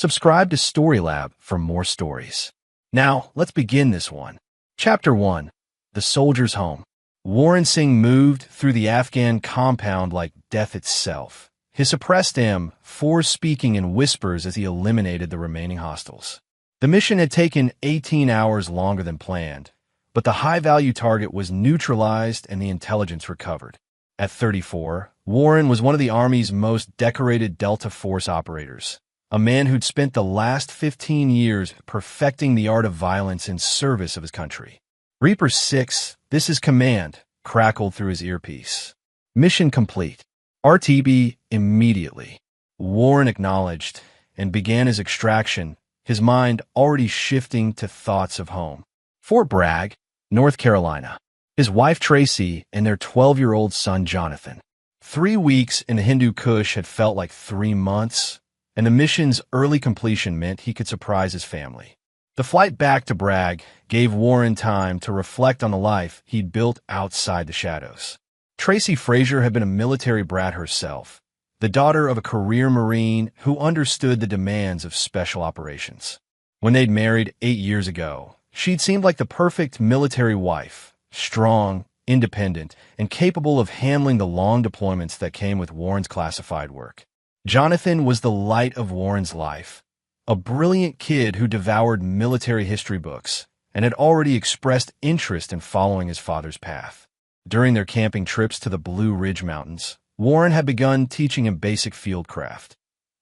Subscribe to Storylab for more stories. Now, let's begin this one. Chapter 1. The Soldier's Home. Warren Singh moved through the Afghan compound like death itself, his suppressed M4 speaking in whispers as he eliminated the remaining hostiles. The mission had taken 18 hours longer than planned, but the high-value target was neutralized and the intelligence recovered. At 34, Warren was one of the Army's most decorated Delta Force operators, a man who'd spent the last 15 years perfecting the art of violence in service of his country. Reaper 6, this is command, crackled through his earpiece. Mission complete. RTB immediately. Warren acknowledged and began his extraction, his mind already shifting to thoughts of home. Fort Bragg, North Carolina. His wife Tracy and their 12-year-old son Jonathan. 3 weeks in the Hindu Kush had felt like 3 months, and the mission's early completion meant he could surprise his family. The flight back to Bragg gave Warren time to reflect on the life he'd built outside the shadows. Tracy Frazier had been a military brat herself, the daughter of a career Marine who understood the demands of special operations. When they'd married 8 years ago, she'd seemed like the perfect military wife, strong, independent, and capable of handling the long deployments that came with Warren's classified work. Jonathan was the light of Warren's life, a brilliant kid who devoured military history books and had already expressed interest in following his father's path. During their camping trips to the Blue Ridge Mountains, Warren had begun teaching him basic fieldcraft.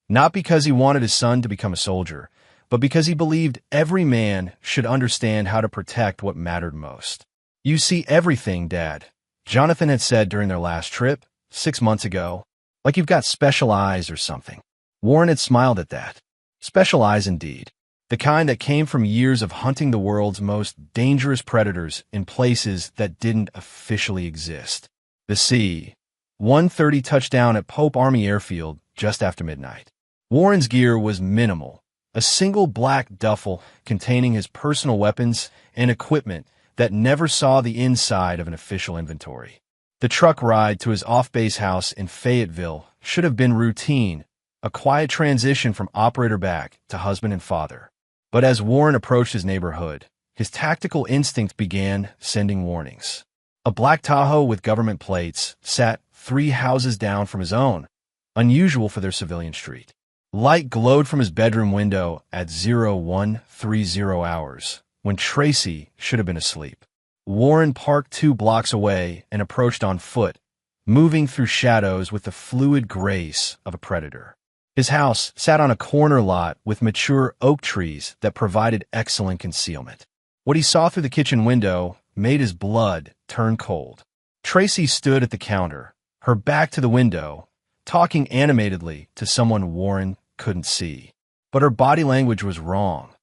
Not because he wanted his son to become a soldier, but because he believed every man should understand how to protect what mattered most. "You see everything, Dad," Jonathan had said during their last trip, 6 months ago, "like you've got special eyes or something." Warren had smiled at that. Special eyes indeed. The kind that came from years of hunting the world's most dangerous predators in places that didn't officially exist. The C-130 touchdown at Pope Army Airfield just after midnight. Warren's gear was minimal, a single black duffel containing his personal weapons and equipment that never saw the inside of an official inventory. The truck ride to his off-base house in Fayetteville should have been routine, a quiet transition from operator back to husband and father. But as Warren approached his neighborhood, his tactical instinct began sending warnings. A black Tahoe with government plates sat 3 houses down from his own, unusual for their civilian street. Light glowed from his bedroom window at 0130 hours, when Tracy should have been asleep. Warren parked 2 blocks away and approached on foot, moving through shadows with the fluid grace of a predator. His house sat on a corner lot with mature oak trees that provided excellent concealment. What he saw through the kitchen window made his blood turn cold. Tracy stood at the counter, her back to the window, talking animatedly to someone Warren couldn't see. But her body language was wrong.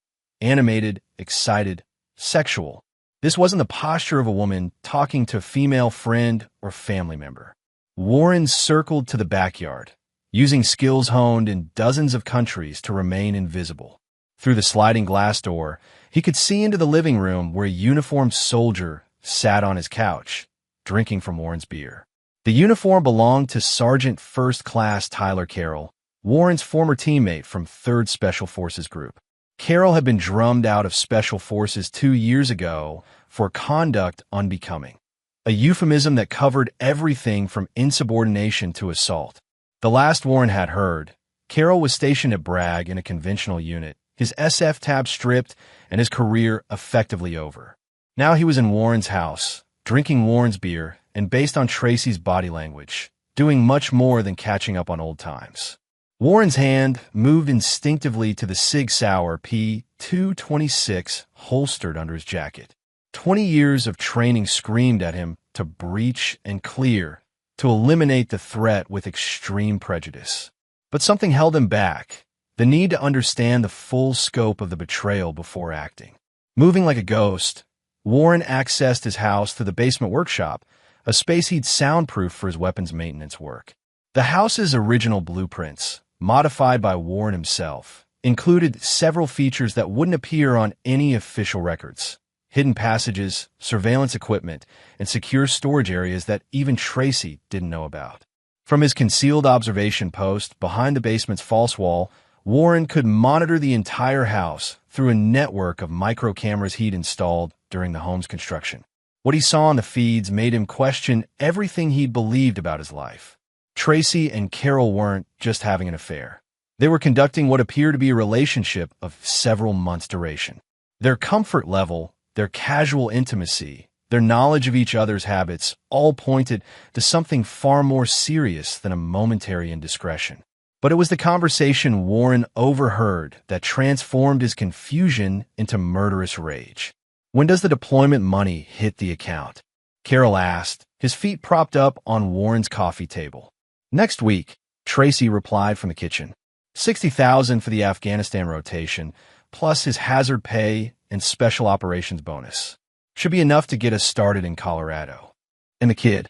Animated, excited, sexual. This wasn't the posture of a woman talking to a female friend or family member. Warren circled to the backyard, using skills honed in dozens of countries to remain invisible. Through the sliding glass door, he could see into the living room where a uniformed soldier sat on his couch, drinking from Warren's beer. The uniform belonged to Sergeant First Class Tyler Carroll, Warren's former teammate from 3rd Special Forces Group. Carroll had been drummed out of Special Forces 2 years ago for conduct unbecoming, a euphemism that covered everything from insubordination to assault. The last Warren had heard, Carroll was stationed at Bragg in a conventional unit, his SF tab stripped and his career effectively over. Now he was in Warren's house, drinking Warren's beer, and based on Tracy's body language, doing much more than catching up on old times. Warren's hand moved instinctively to the Sig Sauer P226 holstered under his jacket. 20 years of training screamed at him to breach and clear, to eliminate the threat with extreme prejudice. But something held him back, the need to understand the full scope of the betrayal before acting. Moving like a ghost, Warren accessed his house through the basement workshop, a space he'd soundproofed for his weapons maintenance work. The house's original blueprints, modified by Warren himself, included several features that wouldn't appear on any official records. Hidden passages, surveillance equipment, and secure storage areas that even Tracy didn't know about. From his concealed observation post behind the basement's false wall, Warren could monitor the entire house through a network of micro cameras he'd installed during the home's construction. What he saw on the feeds made him question everything he'd believed about his life. Tracy and Carol weren't just having an affair. They were conducting what appeared to be a relationship of several months' duration. Their comfort level, their casual intimacy, their knowledge of each other's habits all pointed to something far more serious than a momentary indiscretion. But it was the conversation Warren overheard that transformed his confusion into murderous rage. "When does the deployment money hit the account?" Carol asked, his feet propped up on Warren's coffee table. "Next week," Tracy replied from the kitchen. $60,000 for the Afghanistan rotation, plus his hazard pay and special operations bonus. Should be enough to get us started in Colorado. And the kid?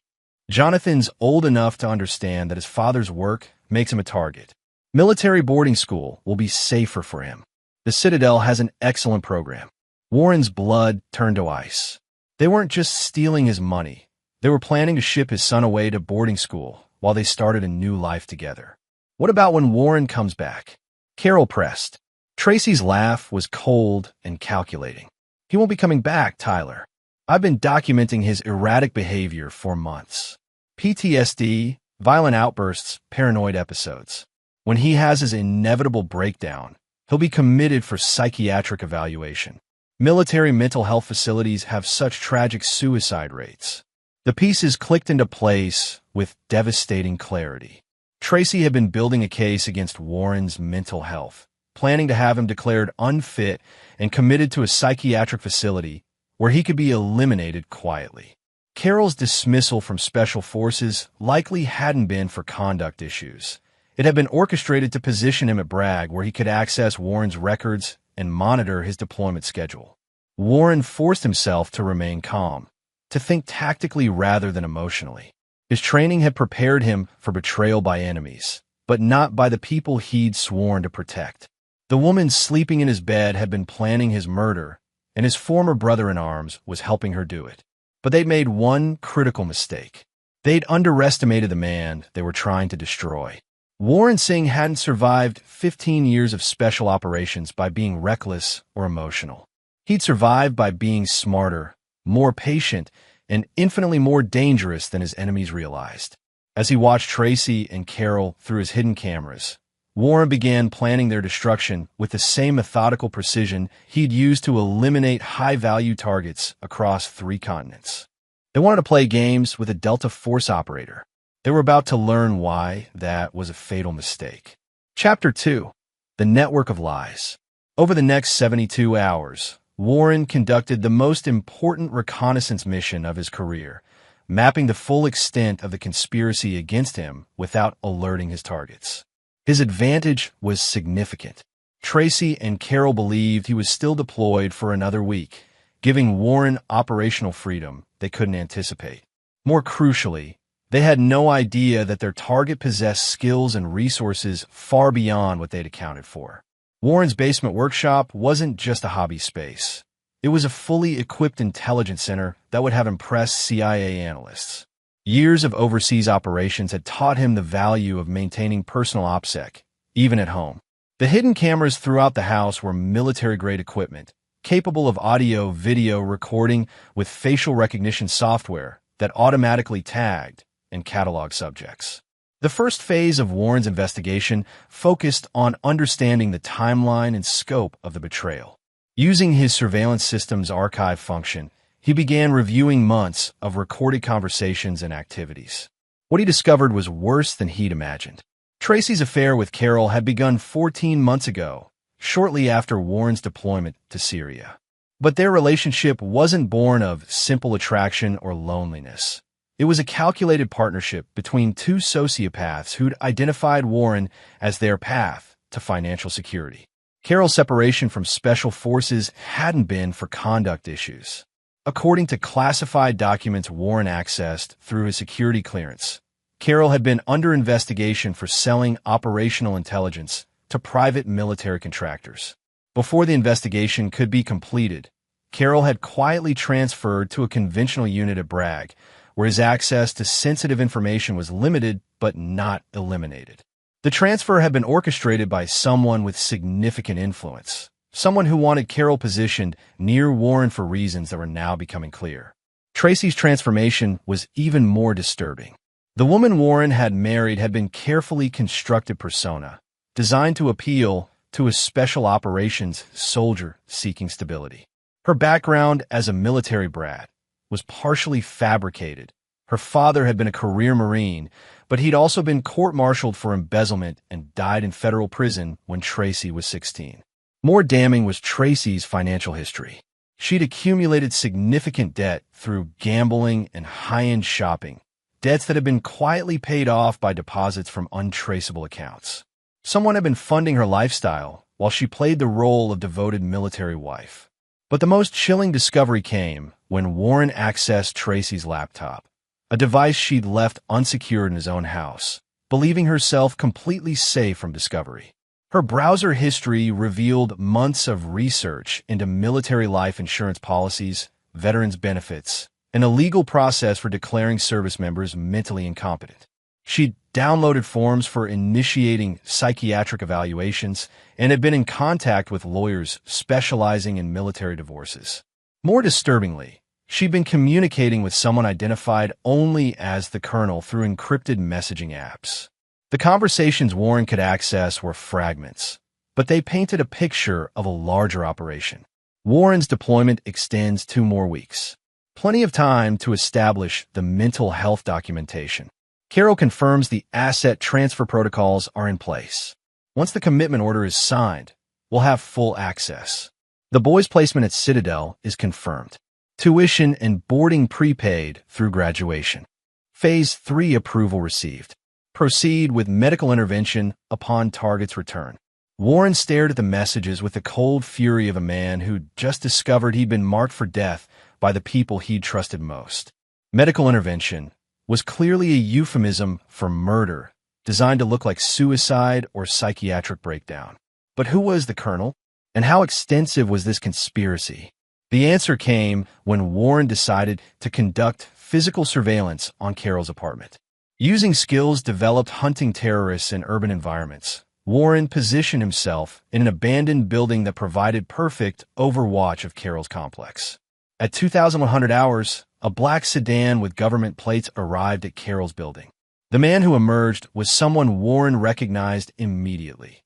Jonathan's old enough to understand that his father's work makes him a target. Military boarding school will be safer for him. The Citadel has an excellent program. Warren's blood turned to ice. They weren't just stealing his money. They were planning to ship his son away to boarding school while they started a new life together. "What about when Warren comes back?" Carol pressed. Tracy's laugh was cold and calculating. "He won't be coming back, Tyler. I've been documenting his erratic behavior for months. PTSD, violent outbursts, paranoid episodes. When he has his inevitable breakdown, he'll be committed for psychiatric evaluation. Military mental health facilities have such tragic suicide rates." The pieces clicked into place with devastating clarity. Tracy had been building a case against Warren's mental health, planning to have him declared unfit and committed to a psychiatric facility where he could be eliminated quietly. Carol's dismissal from Special Forces likely hadn't been for conduct issues. It had been orchestrated to position him at Bragg, where he could access Warren's records and monitor his deployment schedule. Warren forced himself to remain calm, to think tactically rather than emotionally. His training had prepared him for betrayal by enemies, but not by the people he'd sworn to protect. The woman sleeping in his bed had been planning his murder, and his former brother-in-arms was helping her do it. But they'd made one critical mistake. They'd underestimated the man they were trying to destroy. Warren Singh hadn't survived 15 years of special operations by being reckless or emotional. He'd survived by being smarter, more patient, and infinitely more dangerous than his enemies realized. As he watched Tracy and Carol through his hidden cameras, Warren began planning their destruction with the same methodical precision he'd used to eliminate high-value targets across 3 continents. They wanted to play games with a Delta Force operator. They were about to learn why that was a fatal mistake. Chapter 2. The Network of Lies. Over the next 72 hours, Warren conducted the most important reconnaissance mission of his career, mapping the full extent of the conspiracy against him without alerting his targets. His advantage was significant. Tracy and Carol believed he was still deployed for another week, giving Warren operational freedom they couldn't anticipate. More crucially, they had no idea that their target possessed skills and resources far beyond what they'd accounted for. Warren's basement workshop wasn't just a hobby space. It was a fully equipped intelligence center that would have impressed CIA analysts. Years of overseas operations had taught him the value of maintaining personal OPSEC, even at home. The hidden cameras throughout the house were military-grade equipment, capable of audio-video recording with facial recognition software that automatically tagged and cataloged subjects. The first phase of Warren's investigation focused on understanding the timeline and scope of the betrayal. Using his surveillance system's archive function, he began reviewing months of recorded conversations and activities. What he discovered was worse than he'd imagined. Tracy's affair with Carol had begun 14 months ago, shortly after Warren's deployment to Syria. But their relationship wasn't born of simple attraction or loneliness. It was a calculated partnership between 2 sociopaths who'd identified Warren as their path to financial security. Carol's separation from Special Forces hadn't been for conduct issues. According to classified documents Warren accessed through his security clearance, Carol had been under investigation for selling operational intelligence to private military contractors. Before the investigation could be completed, Carol had quietly transferred to a conventional unit at Bragg, where his access to sensitive information was limited but not eliminated. The transfer had been orchestrated by someone with significant influence, someone who wanted Carol positioned near Warren for reasons that were now becoming clear. Tracy's transformation was even more disturbing. The woman Warren had married had been carefully constructed persona, designed to appeal to a special operations soldier seeking stability. Her background as a military brat was partially fabricated. Her father had been a career Marine, but he'd also been court-martialed for embezzlement and died in federal prison when Tracy was 16. More damning was Tracy's financial history. She'd accumulated significant debt through gambling and high-end shopping, debts that had been quietly paid off by deposits from untraceable accounts. Someone had been funding her lifestyle while she played the role of devoted military wife. But the most chilling discovery came when Warren accessed Tracy's laptop, a device she'd left unsecured in his own house, believing herself completely safe from discovery. Her browser history revealed months of research into military life insurance policies, veterans' benefits, and a legal process for declaring service members mentally incompetent. She'd downloaded forms for initiating psychiatric evaluations and had been in contact with lawyers specializing in military divorces. More disturbingly, she'd been communicating with someone identified only as the colonel through encrypted messaging apps. The conversations Warren could access were fragments, but they painted a picture of a larger operation. Warren's deployment extends 2 more weeks. Plenty of time to establish the mental health documentation. Carol confirms the asset transfer protocols are in place. Once the commitment order is signed, we'll have full access. The boys' placement at Citadel is confirmed. Tuition and boarding prepaid through graduation. Phase 3 approval received. Proceed with medical intervention upon target's return. Warren stared at the messages with the cold fury of a man who'd just discovered he'd been marked for death by the people he'd trusted most. Medical intervention was clearly a euphemism for murder, designed to look like suicide or psychiatric breakdown. But who was the colonel? And how extensive was this conspiracy? The answer came when Warren decided to conduct physical surveillance on Carol's apartment. Using skills developed hunting terrorists in urban environments, Warren positioned himself in an abandoned building that provided perfect overwatch of Carol's complex. At 2,100 hours, a black sedan with government plates arrived at Carol's building. The man who emerged was someone Warren recognized immediately.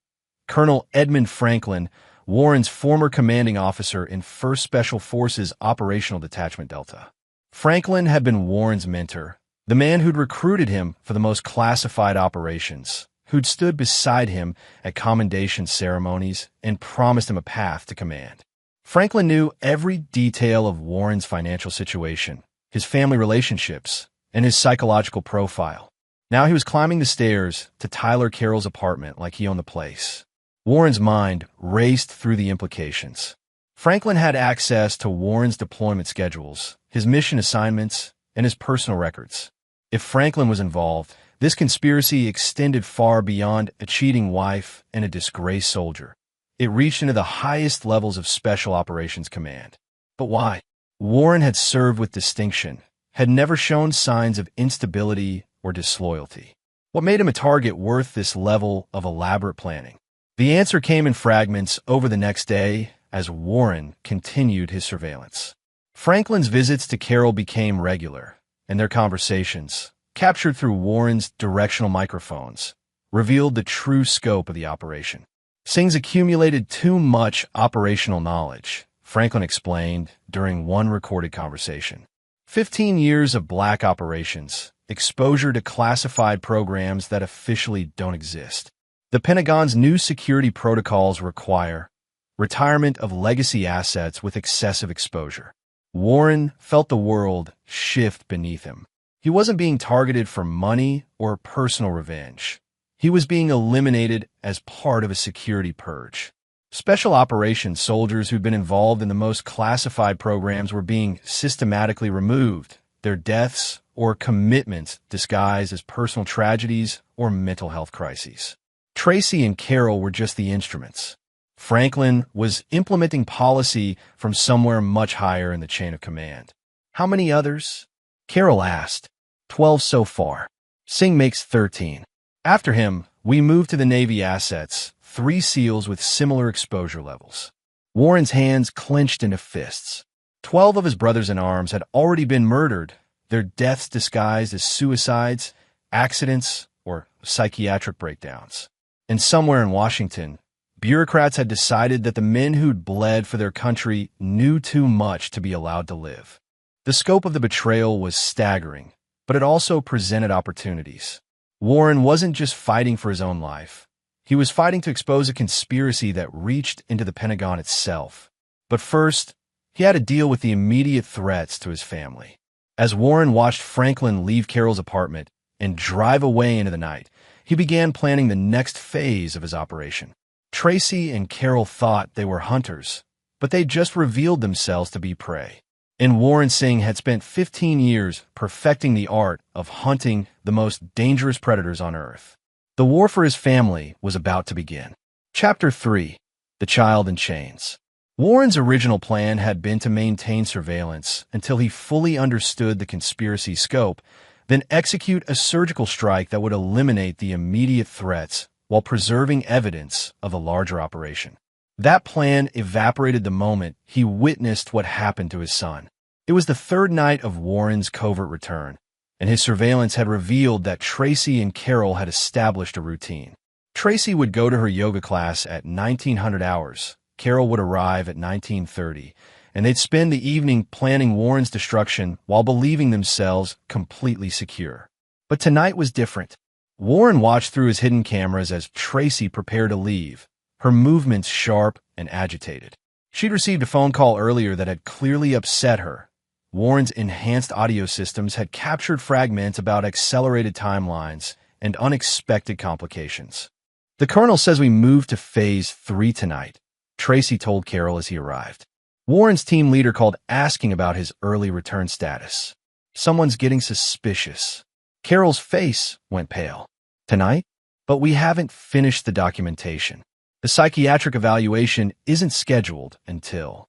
Colonel Edmund Franklin, Warren's former commanding officer in 1st Special Forces Operational Detachment Delta. Franklin had been Warren's mentor, the man who'd recruited him for the most classified operations, who'd stood beside him at commendation ceremonies and promised him a path to command. Franklin knew every detail of Warren's financial situation, his family relationships, and his psychological profile. Now he was climbing the stairs to Tyler Carroll's apartment like he owned the place. Warren's mind raced through the implications. Franklin had access to Warren's deployment schedules, his mission assignments, and his personal records. If Franklin was involved, this conspiracy extended far beyond a cheating wife and a disgraced soldier. It reached into the highest levels of Special Operations Command. But why? Warren had served with distinction, had never shown signs of instability or disloyalty. What made him a target worth this level of elaborate planning? The answer came in fragments over the next day as Warren continued his surveillance. Franklin's visits to Carol became regular, and their conversations, captured through Warren's directional microphones, revealed the true scope of the operation. Singh's accumulated too much operational knowledge, Franklin explained during one recorded conversation. 15 years of black operations, exposure to classified programs that officially don't exist. The Pentagon's new security protocols require retirement of legacy assets with excessive exposure. Warren felt the world shift beneath him. He wasn't being targeted for money or personal revenge. He was being eliminated as part of a security purge. Special operations soldiers who'd been involved in the most classified programs were being systematically removed, their deaths or commitments disguised as personal tragedies or mental health crises. Tracy and Carol were just the instruments. Franklin was implementing policy from somewhere much higher in the chain of command. How many others? Carol asked. 12 so far. Singh makes 13. After him, We moved to the Navy assets, 3 SEALs with similar exposure levels. Warren's hands clenched into fists. 12 of his brothers-in-arms had already been murdered, their deaths disguised as suicides, accidents, or psychiatric breakdowns. And somewhere in Washington, bureaucrats had decided that the men who'd bled for their country knew too much to be allowed to live. The scope of the betrayal was staggering, but it also presented opportunities. Warren wasn't just fighting for his own life. He was fighting to expose a conspiracy that reached into the Pentagon itself. But first, he had to deal with the immediate threats to his family. As Warren watched Franklin leave Carol's apartment and drive away into the night, he began planning the next phase of his operation. Tracy and Carol thought they were hunters, but they just revealed themselves to be prey. And Warren Singh had spent 15 years perfecting the art of hunting the most dangerous predators on Earth. The war for his family was about to begin. Chapter 3: The Child in Chains. Warren's original plan had been to maintain surveillance until he fully understood the conspiracy's scope, then execute a surgical strike that would eliminate the immediate threats while preserving evidence of a larger operation. That plan evaporated the moment he witnessed what happened to his son. It was the third night of Warren's covert return, and his surveillance had revealed that Tracy and Carol had established a routine. Tracy would go to her yoga class at 1900 hours. Carol would arrive at 1930, and they'd spend the evening planning Warren's destruction while believing themselves completely secure. But tonight was different. Warren watched through his hidden cameras as Tracy prepared to leave, her movements sharp and agitated. She'd received a phone call earlier that had clearly upset her. Warren's enhanced audio systems had captured fragments about accelerated timelines and unexpected complications. "The colonel says we move to Phase 3 tonight," Tracy told Carol as he arrived. Warren's team leader called asking about his early return status. "Someone's getting suspicious." Carol's face went pale. "Tonight? But we haven't finished the documentation. The psychiatric evaluation isn't scheduled until—"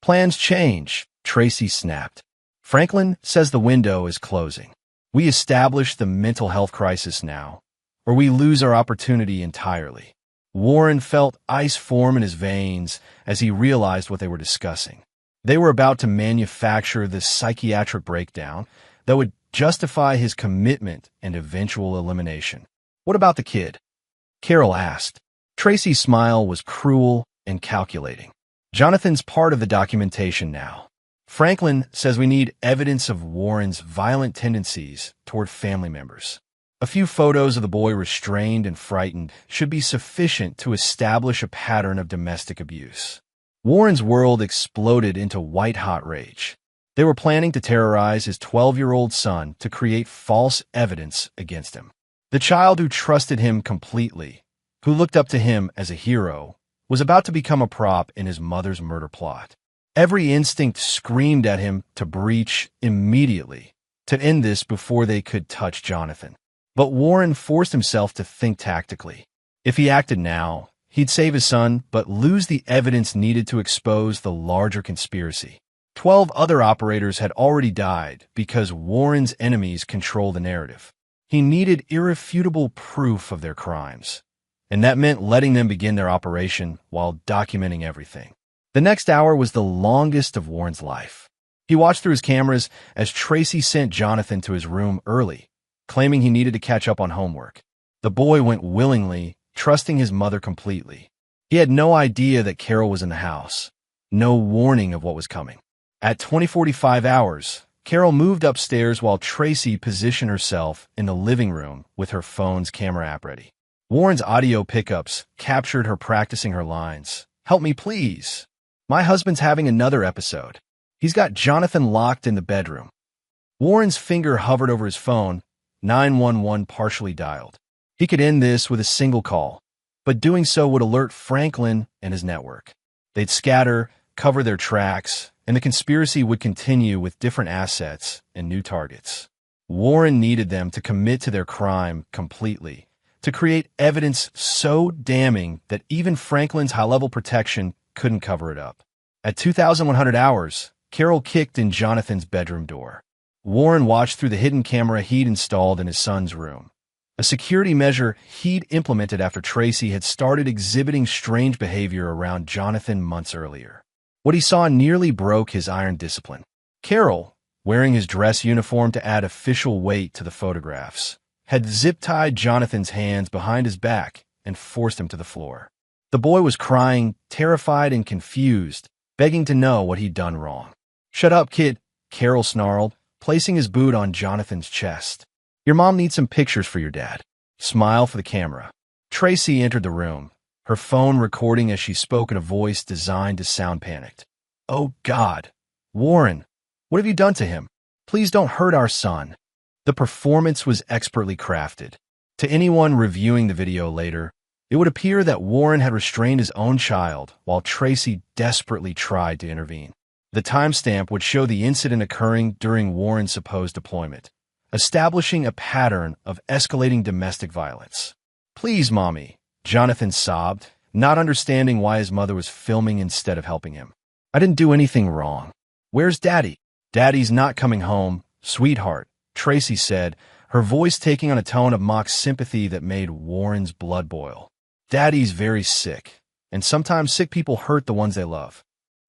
"Plans change," Tracy snapped. "Franklin says the window is closing. We establish the mental health crisis now, or we lose our opportunity entirely." Warren felt ice form in his veins as he realized what they were discussing. They were about to manufacture the psychiatric breakdown that would justify his commitment and eventual elimination. "What about the kid?" Carol asked. Tracy's smile was cruel and calculating. "Jonathan's part of the documentation now. Franklin says we need evidence of Warren's violent tendencies toward family members. A few photos of the boy restrained and frightened should be sufficient to establish a pattern of domestic abuse." Warren's world exploded into white-hot rage. They were planning to terrorize his 12-year-old son to create false evidence against him. The child who trusted him completely, who looked up to him as a hero, was about to become a prop in his mother's murder plot. Every instinct screamed at him to breach immediately, to end this before they could touch Jonathan. But Warren forced himself to think tactically. If he acted now, he'd save his son, but lose the evidence needed to expose the larger conspiracy. 12 other operators had already died because Warren's enemies control the narrative. He needed irrefutable proof of their crimes, and that meant letting them begin their operation while documenting everything. The next hour was the longest of Warren's life. He watched through his cameras as Tracy sent Jonathan to his room early, claiming he needed to catch up on homework. The boy went willingly, trusting his mother completely. He had no idea that Carol was in the house, no warning of what was coming. At 20:45 hours, Carol moved upstairs while Tracy positioned herself in the living room with her phone's camera app ready. Warren's audio pickups captured her practicing her lines. "Help me, please. My husband's having another episode. He's got Jonathan locked in the bedroom." Warren's finger hovered over his phone. 911 partially dialed. He could end this with a single call, but doing so would alert Franklin and his network. They'd scatter, cover their tracks, and the conspiracy would continue with different assets and new targets. Warren needed them to commit to their crime completely, to create evidence so damning that even Franklin's high-level protection couldn't cover it up. At 2100 hours, Carol kicked in Jonathan's bedroom door. Warren watched through the hidden camera he'd installed in his son's room. a security measure he'd implemented after Tracy had started exhibiting strange behavior around Jonathan months earlier. What he saw nearly broke his iron discipline. Carol, wearing his dress uniform to add official weight to the photographs, had zip-tied Jonathan's hands behind his back and forced him to the floor. The boy was crying, terrified and confused, begging to know what he'd done wrong. "Shut up, kid," Carol snarled, placing his boot on Jonathan's chest. "Your mom needs some pictures for your dad. Smile for the camera." Tracy entered the room, her phone recording as she spoke in a voice designed to sound panicked. "Oh, God. Warren, what have you done to him? Please don't hurt our son." The performance was expertly crafted. To anyone reviewing the video later, it would appear that Warren had restrained his own child while Tracy desperately tried to intervene. The timestamp would show the incident occurring during Warren's supposed deployment, establishing a pattern of escalating domestic violence. "Please, Mommy," Jonathan sobbed, not understanding why his mother was filming instead of helping him. "I didn't do anything wrong. Where's Daddy?" "Daddy's not coming home, sweetheart," Tracy said, her voice taking on a tone of mock sympathy that made Warren's blood boil. "Daddy's very sick, and sometimes sick people hurt the ones they love."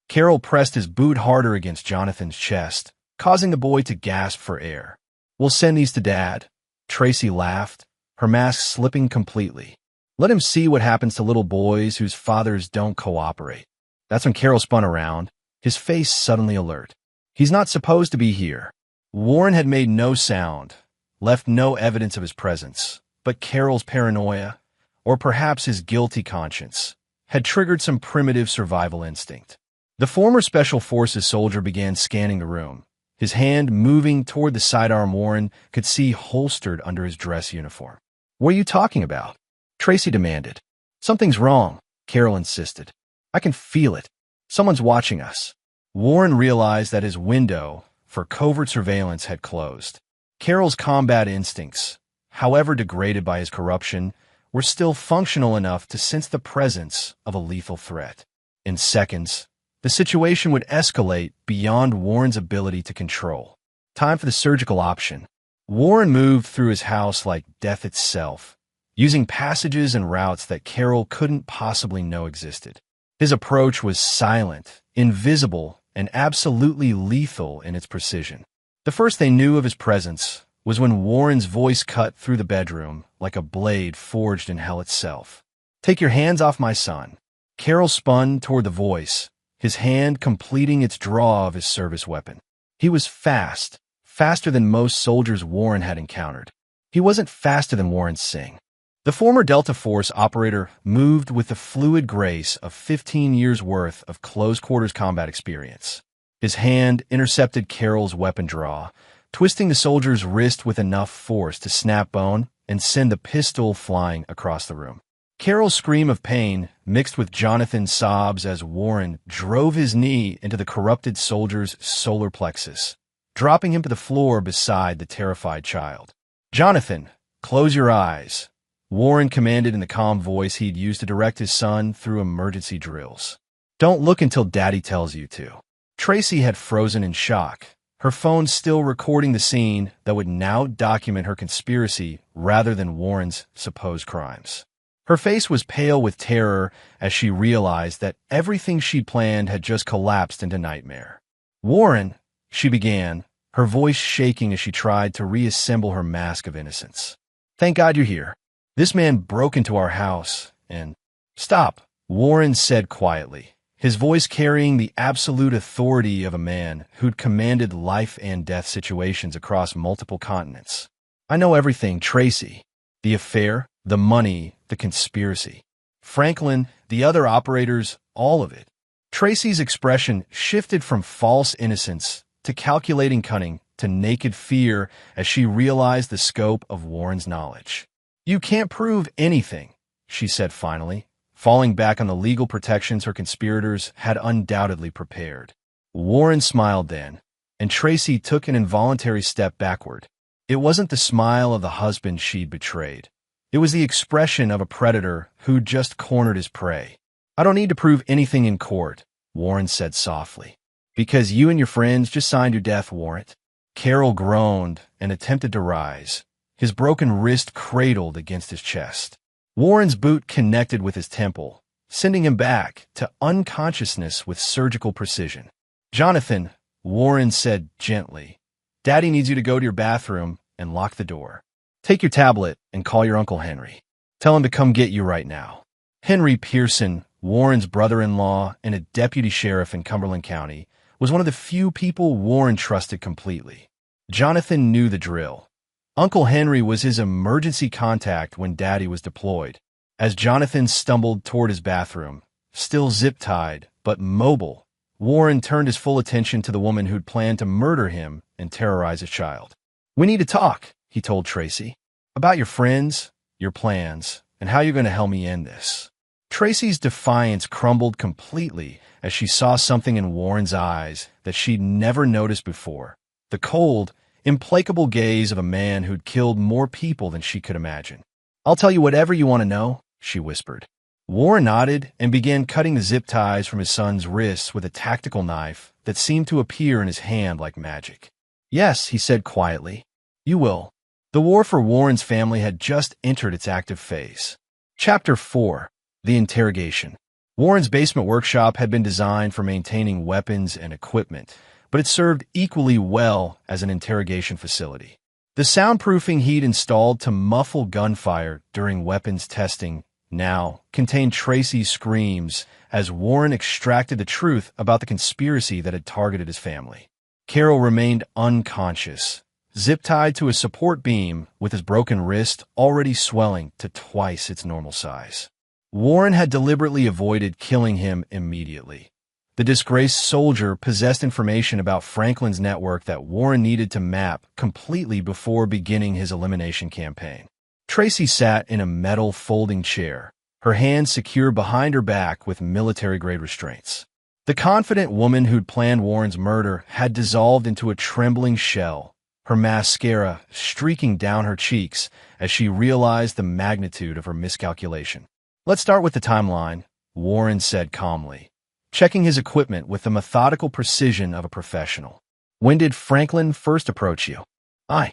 Carol pressed his boot harder against Jonathan's chest, causing the boy to gasp for air. "We'll send these to Dad," Tracy laughed, her mask slipping completely. "Let him see what happens to little boys whose fathers don't cooperate." That's when Carol spun around, his face suddenly alert. "He's not supposed to be here." Warren had made no sound, left no evidence of his presence, but Carol's paranoia, or perhaps his guilty conscience, had triggered some primitive survival instinct. The former Special Forces soldier began scanning the room, his hand moving toward the sidearm Warren could see holstered under his dress uniform. "What are you talking about?" Tracy demanded. "Something's wrong," Carol insisted. "I can feel it. Someone's watching us." Warren realized that his window for covert surveillance had closed. Carol's combat instincts, however degraded by his corruption, were still functional enough to sense the presence of a lethal threat. In seconds, the situation would escalate beyond Warren's ability to control. Time for the surgical option. Warren moved through his house like death itself, using passages and routes that Carol couldn't possibly know existed. His approach was silent, invisible, and absolutely lethal in its precision. The first they knew of his presence was when Warren's voice cut through the bedroom like a blade forged in hell itself. "Take your hands off my son." Carol spun toward the voice, his hand completing its draw of his service weapon. He was fast, faster than most soldiers Warren had encountered. He wasn't faster than Warren Singh. The former Delta Force operator moved with the fluid grace of 15 years' worth of close-quarters combat experience. His hand intercepted Carol's weapon draw, twisting the soldier's wrist with enough force to snap bone and send the pistol flying across the room. Carol's scream of pain mixed with Jonathan's sobs as Warren drove his knee into the corrupted soldier's solar plexus, dropping him to the floor beside the terrified child. "Jonathan, close your eyes," Warren commanded in the calm voice he'd used to direct his son through emergency drills. "Don't look until Daddy tells you to." Tracy had frozen in shock, her phone still recording the scene that would now document her conspiracy rather than Warren's supposed crimes. Her face was pale with terror as she realized that everything she'd planned had just collapsed into nightmare. "Warren," she began, her voice shaking as she tried to reassemble her mask of innocence. "Thank God you're here. This man broke into our house and—" "Stop," Warren said quietly, his voice carrying the absolute authority of a man who'd commanded life and death situations across multiple continents. "I know everything, Tracy. The affair, the money, the conspiracy. Franklin, the other operators, all of it." Tracy's expression shifted from false innocence to calculating cunning to naked fear as she realized the scope of Warren's knowledge. "You can't prove anything," she said finally, falling back on the legal protections her conspirators had undoubtedly prepared. Warren smiled then, and Tracy took an involuntary step backward. It wasn't the smile of the husband she'd betrayed. It was the expression of a predator who'd just cornered his prey. "I don't need to prove anything in court," Warren said softly, "because you and your friends just signed your death warrant." Carol groaned and attempted to rise, his broken wrist cradled against his chest. Warren's boot connected with his temple, sending him back to unconsciousness with surgical precision. "Jonathan," Warren said gently, "Daddy needs you to go to your bathroom and lock the door. Take your tablet and call your Uncle Henry. Tell him to come get you right now." Henry Pearson, Warren's brother-in-law and a deputy sheriff in Cumberland County, was one of the few people Warren trusted completely. Jonathan knew the drill. Uncle Henry was his emergency contact when Daddy was deployed. As Jonathan stumbled toward his bathroom, still zip-tied but mobile, Warren turned his full attention to the woman who'd planned to murder him and terrorize his child. "We need to talk," he told Tracy, "about your friends, your plans, and how you're going to help me end this." Tracy's defiance crumbled completely as she saw something in Warren's eyes that she'd never noticed before. The cold, implacable gaze of a man who'd killed more people than she could imagine. "I'll tell you whatever you want to know," she whispered. Warren nodded and began cutting the zip ties from his son's wrists with a tactical knife that seemed to appear in his hand like magic. "Yes," he said quietly, "you will." The war for Warren's family had just entered its active phase. Chapter 4. The Interrogation. Warren's basement workshop had been designed for maintaining weapons and equipment, but it served equally well as an interrogation facility. The soundproofing he'd installed to muffle gunfire during weapons testing now contained Tracy's screams as Warren extracted the truth about the conspiracy that had targeted his family. Carroll remained unconscious, zip-tied to a support beam with his broken wrist already swelling to twice its normal size. Warren had deliberately avoided killing him immediately. The disgraced soldier possessed information about Franklin's network that Warren needed to map completely before beginning his elimination campaign. Tracy sat in a metal folding chair, her hands secure behind her back with military-grade restraints. The confident woman who'd planned Warren's murder had dissolved into a trembling shell, her mascara streaking down her cheeks as she realized the magnitude of her miscalculation. "Let's start with the timeline," Warren said calmly, checking his equipment with the methodical precision of a professional. "When did Franklin first approach you?" I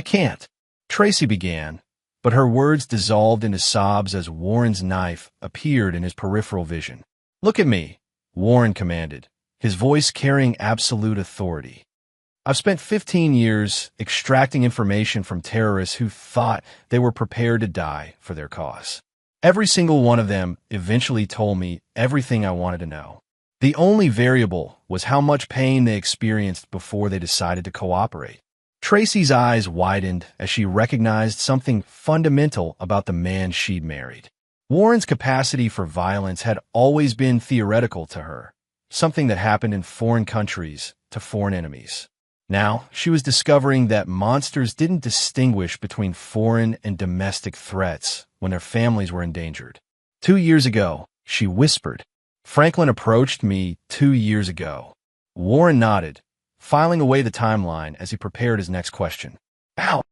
can't," Tracy began, but her words dissolved into sobs as Warren's knife appeared in his peripheral vision. "Look at me," Warren commanded, his voice carrying absolute authority. "I've spent 15 years extracting information from terrorists who thought they were prepared to die for their cause. Every single one of them eventually told me everything I wanted to know. The only variable was how much pain they experienced before they decided to cooperate." Tracy's eyes widened as she recognized something fundamental about the man she'd married. Warren's capacity for violence had always been theoretical to her, something that happened in foreign countries to foreign enemies. Now, she was discovering that monsters didn't distinguish between foreign and domestic threats when their families were endangered. 2 years ago," she whispered. "Franklin approached me 2 years ago." Warren nodded, filing away the timeline as he prepared his next question. "How?"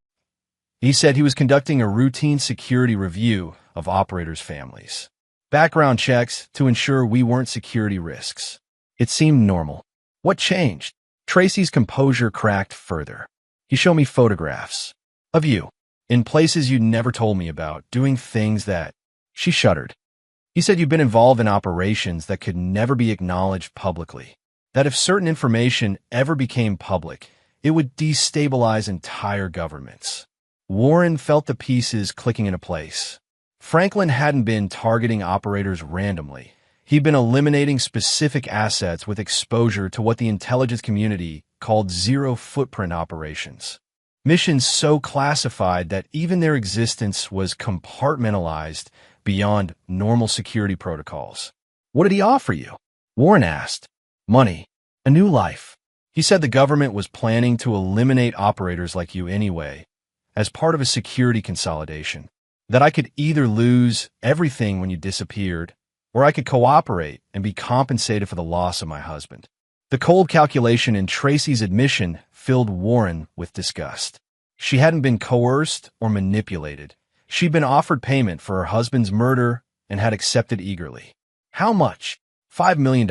He said he was conducting a routine security review of operators' families. "Background checks to ensure we weren't security risks." It seemed normal. "What changed?" Tracy's composure cracked further. "He showed me photographs of you, in places you'd never told me about, doing things that—" She shuddered. "He said you'd been involved in operations that could never be acknowledged publicly, that if certain information ever became public, it would destabilize entire governments." Warren felt the pieces clicking into place. Franklin hadn't been targeting operators randomly. He'd been eliminating specific assets with exposure to what the intelligence community called zero-footprint operations. Missions so classified that even their existence was compartmentalized beyond normal security protocols. "What did he offer you?" Warren asked. "Money. A new life." He said the government was planning to eliminate operators like you anyway, as part of a security consolidation. That I could either lose everything when you disappeared, or I could cooperate and be compensated for the loss of my husband. The cold calculation in Tracy's admission filled Warren with disgust. She hadn't been coerced or manipulated. She'd been offered payment for her husband's murder and had accepted eagerly. How much? $5 million,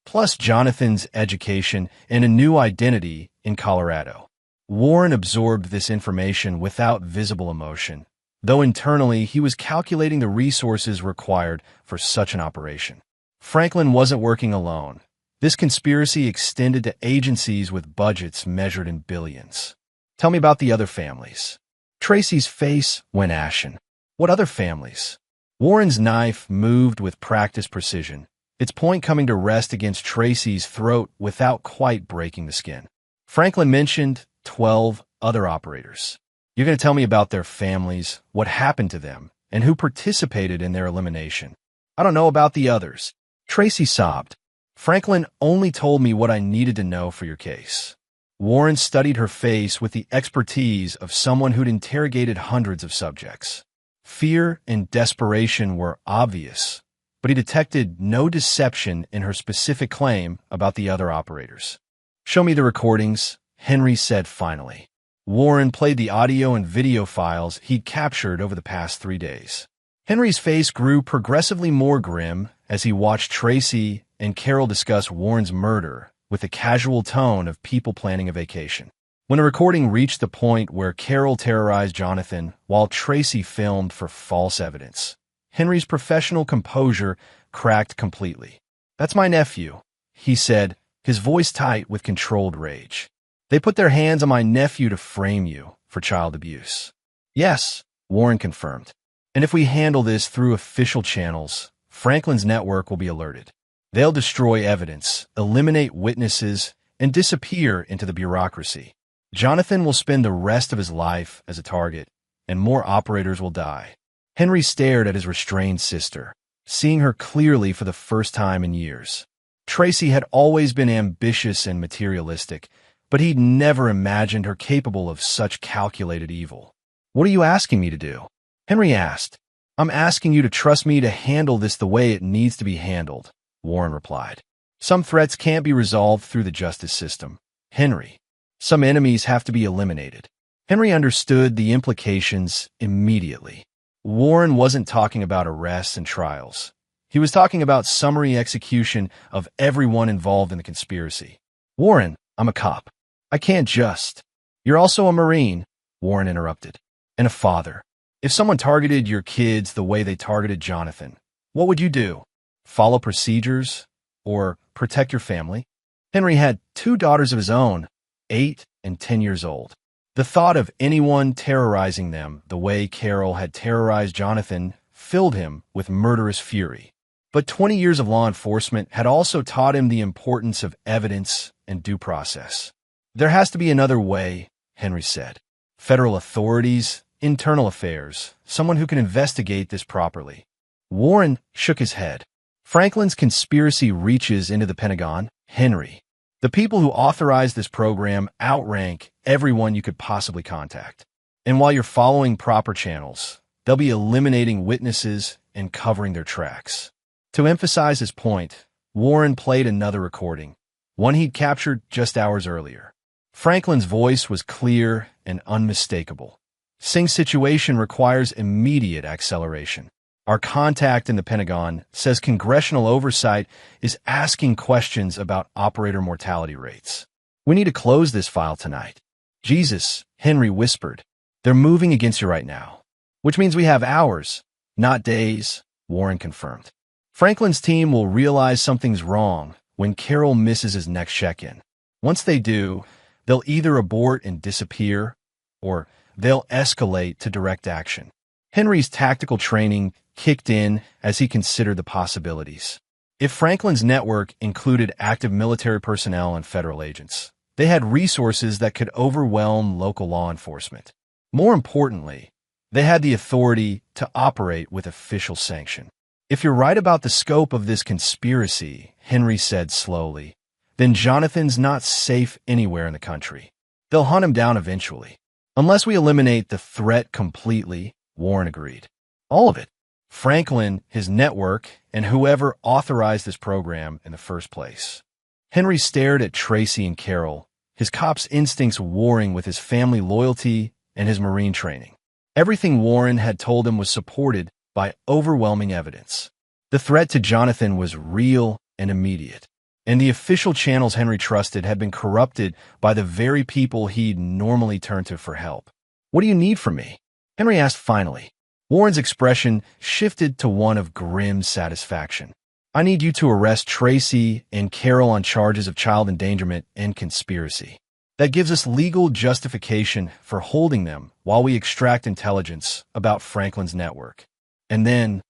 plus Jonathan's education and a new identity in Colorado. Warren absorbed this information without visible emotion, though internally he was calculating the resources required for such an operation. Franklin wasn't working alone. This conspiracy extended to agencies with budgets measured in billions. Tell me about the other families. Tracy's face went ashen. What other families? Warren's knife moved with practiced precision, its point coming to rest against Tracy's throat without quite breaking the skin. Franklin mentioned 12 other operators. You're going to tell me about their families, what happened to them, and who participated in their elimination. I don't know about the others. Tracy sobbed. Franklin only told me what I needed to know for your case. Warren studied her face with the expertise of someone who'd interrogated hundreds of subjects. Fear and desperation were obvious, but he detected no deception in her specific claim about the other operators. Show me the recordings, Henry said finally. Warren played the audio and video files he'd captured over the past 3 days. Henry's face grew progressively more grim as he watched Tracy and Carol discuss Warren's murder with the casual tone of people planning a vacation. When the recording reached the point where Carol terrorized Jonathan while Tracy filmed for false evidence, Henry's professional composure cracked completely. "That's my nephew," he said, his voice tight with controlled rage. "They put their hands on my nephew to frame you for child abuse." "Yes," Warren confirmed. "And if we handle this through official channels, Franklin's network will be alerted. They'll destroy evidence, eliminate witnesses, and disappear into the bureaucracy. Jonathan will spend the rest of his life as a target, and more operators will die." Henry stared at his restrained sister, seeing her clearly for the first time in years. Tracy had always been ambitious and materialistic, but he'd never imagined her capable of such calculated evil. "What are you asking me to do?" Henry asked. "I'm asking you to trust me to handle this the way it needs to be handled," Warren replied. "Some threats can't be resolved through the justice system, Henry. Some enemies have to be eliminated." Henry understood the implications immediately. Warren wasn't talking about arrests and trials. He was talking about summary execution of everyone involved in the conspiracy. "Warren, I'm a cop. I can't just—" "You're also a Marine," Warren interrupted, "and a father. If someone targeted your kids the way they targeted Jonathan, what would you do? Follow procedures? Or protect your family?" Henry had 2 daughters of his own, 8 and 10 years old. The thought of anyone terrorizing them the way Carol had terrorized Jonathan filled him with murderous fury. But 20 years of law enforcement had also taught him the importance of evidence and due process. "There has to be another way," Henry said. "Federal authorities, internal affairs, someone who can investigate this properly." Warren shook his head. "Franklin's conspiracy reaches into the Pentagon, Henry. The people who authorized this program outrank everyone you could possibly contact. And while you're following proper channels, they'll be eliminating witnesses and covering their tracks." To emphasize his point, Warren played another recording, one he'd captured just hours earlier. Franklin's voice was clear and unmistakable. "Singh's situation requires immediate acceleration. Our contact in the Pentagon says congressional oversight is asking questions about operator mortality rates. We need to close this file tonight." "Jesus," Henry whispered. "They're moving against you right now." "Which means we have hours, not days," Warren confirmed. "Franklin's team will realize something's wrong when Carol misses his next check-in. Once they do, they'll either abort and disappear, or they'll escalate to direct action." Henry's tactical training kicked in as he considered the possibilities. If Franklin's network included active military personnel and federal agents, they had resources that could overwhelm local law enforcement. More importantly, they had the authority to operate with official sanction. "If you're right about the scope of this conspiracy," Henry said slowly, "then Jonathan's not safe anywhere in the country. They'll hunt him down eventually. Unless we eliminate the threat completely," Warren agreed. "All of it. Franklin, his network, and whoever authorized this program in the first place." Henry stared at Tracy and Carol, his cop's instincts warring with his family loyalty and his Marine training. Everything Warren had told him was supported by overwhelming evidence. The threat to Jonathan was real and immediate. and the official channels Henry trusted had been corrupted by the very people he'd normally turn to for help. "What do you need from me?" Henry asked finally. Warren's expression shifted to one of grim satisfaction. "I need you to arrest Tracy and Carol on charges of child endangerment and conspiracy. That gives us legal justification for holding them while we extract intelligence about Franklin's network. And then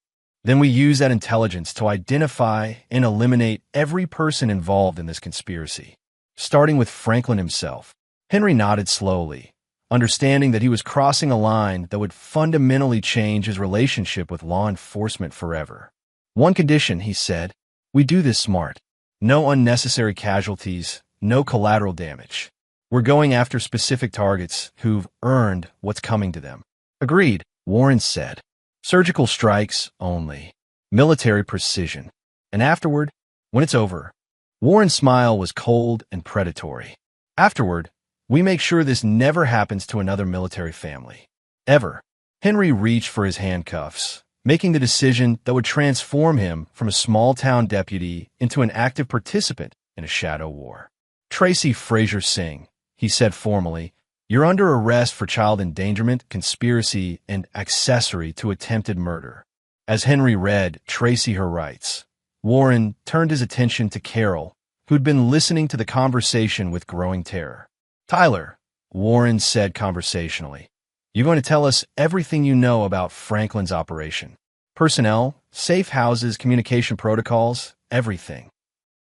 we use that intelligence to identify and eliminate every person involved in this conspiracy, starting with Franklin himself." Henry nodded slowly, understanding that he was crossing a line that would fundamentally change his relationship with law enforcement forever. "One condition," he said. "We do this smart. No unnecessary casualties, no collateral damage. We're going after specific targets who've earned what's coming to them." "Agreed," Warren said. "Surgical strikes only. Military precision. And afterward, when it's over," Warren's smile was cold and predatory. "Afterward, we make sure this never happens to another military family. Ever." Henry reached for his handcuffs, making the decision that would transform him from a small-town deputy into an active participant in a shadow war. "Tracy Fraser Singh," he said formally, "you're under arrest for child endangerment, conspiracy, and accessory to attempted murder." As Henry read Tracy her rights, Warren turned his attention to Carol, who'd been listening to the conversation with growing terror. "Tyler," Warren said conversationally, "you're going to tell us everything you know about Franklin's operation. Personnel, safe houses, communication protocols, everything."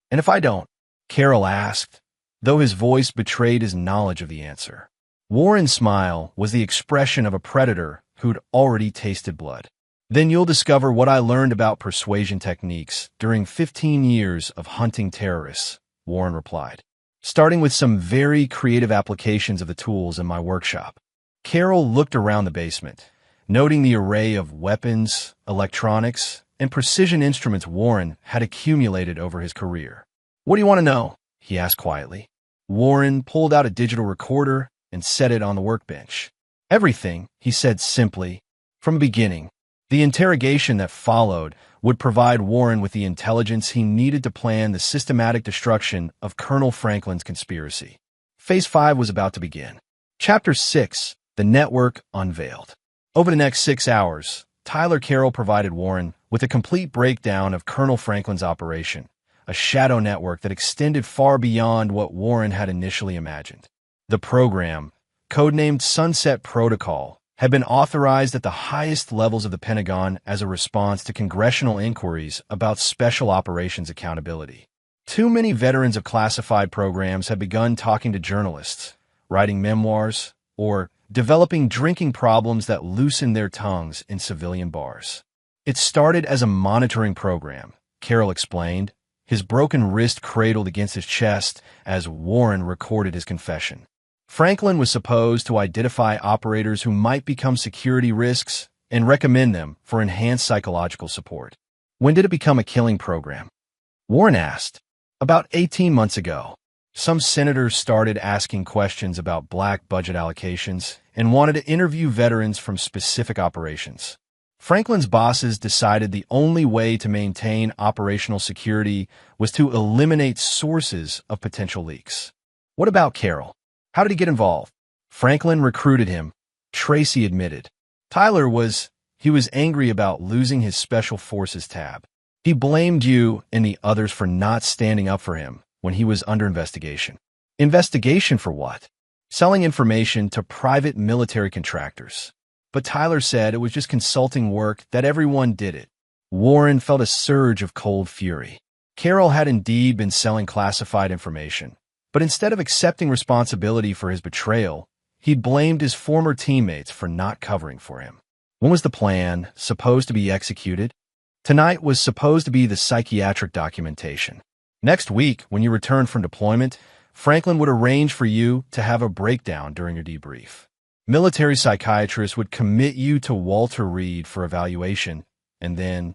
"And if I don't?" Carol asked, though his voice betrayed his knowledge of the answer. Warren's smile was the expression of a predator who'd already tasted blood. "Then you'll discover what I learned about persuasion techniques during 15 years of hunting terrorists," Warren replied, "starting with some very creative applications of the tools in my workshop." Carol looked around the basement, noting the array of weapons, electronics, and precision instruments Warren had accumulated over his career. "What do you want to know?" he asked quietly. Warren pulled out a digital recorder and set it on the workbench. "Everything," he said simply. From the beginning, the interrogation that followed would provide Warren with the intelligence he needed to plan the systematic destruction of Colonel Franklin's conspiracy. Phase 5 was about to begin. Chapter 6, The Network Unveiled. Over the next 6 hours, Tyler Carroll provided Warren with a complete breakdown of Colonel Franklin's operation, a shadow network that extended far beyond what Warren had initially imagined. The program, codenamed Sunset Protocol, had been authorized at the highest levels of the Pentagon as a response to congressional inquiries about special operations accountability. Too many veterans of classified programs had begun talking to journalists, writing memoirs, or developing drinking problems that loosened their tongues in civilian bars. "It started as a monitoring program," Carroll explained, his broken wrist cradled against his chest as Warren recorded his confession. "Franklin was supposed to identify operators who might become security risks and recommend them for enhanced psychological support." "When did it become a killing program?" Warren asked. "About 18 months ago. Some senators started asking questions about black budget allocations and wanted to interview veterans from specific operations. Franklin's bosses decided the only way to maintain operational security was to eliminate sources of potential leaks." "What about Carroll? How did he get involved?" "Franklin recruited him," Tracy admitted. "Tyler was angry about losing his Special Forces tab. He blamed you and the others for not standing up for him when he was under investigation." "Investigation for what?" "Selling information to private military contractors." But Tyler said it was just consulting work, that everyone did it. Warren felt a surge of cold fury. Carroll had indeed been selling classified information, but instead of accepting responsibility for his betrayal, he'd blamed his former teammates for not covering for him. When was the plan supposed to be executed? Tonight was supposed to be the psychiatric documentation. Next week, when you returned from deployment, Franklin would arrange for you to have a breakdown during your debrief. Military psychiatrists would commit you to Walter Reed for evaluation, and then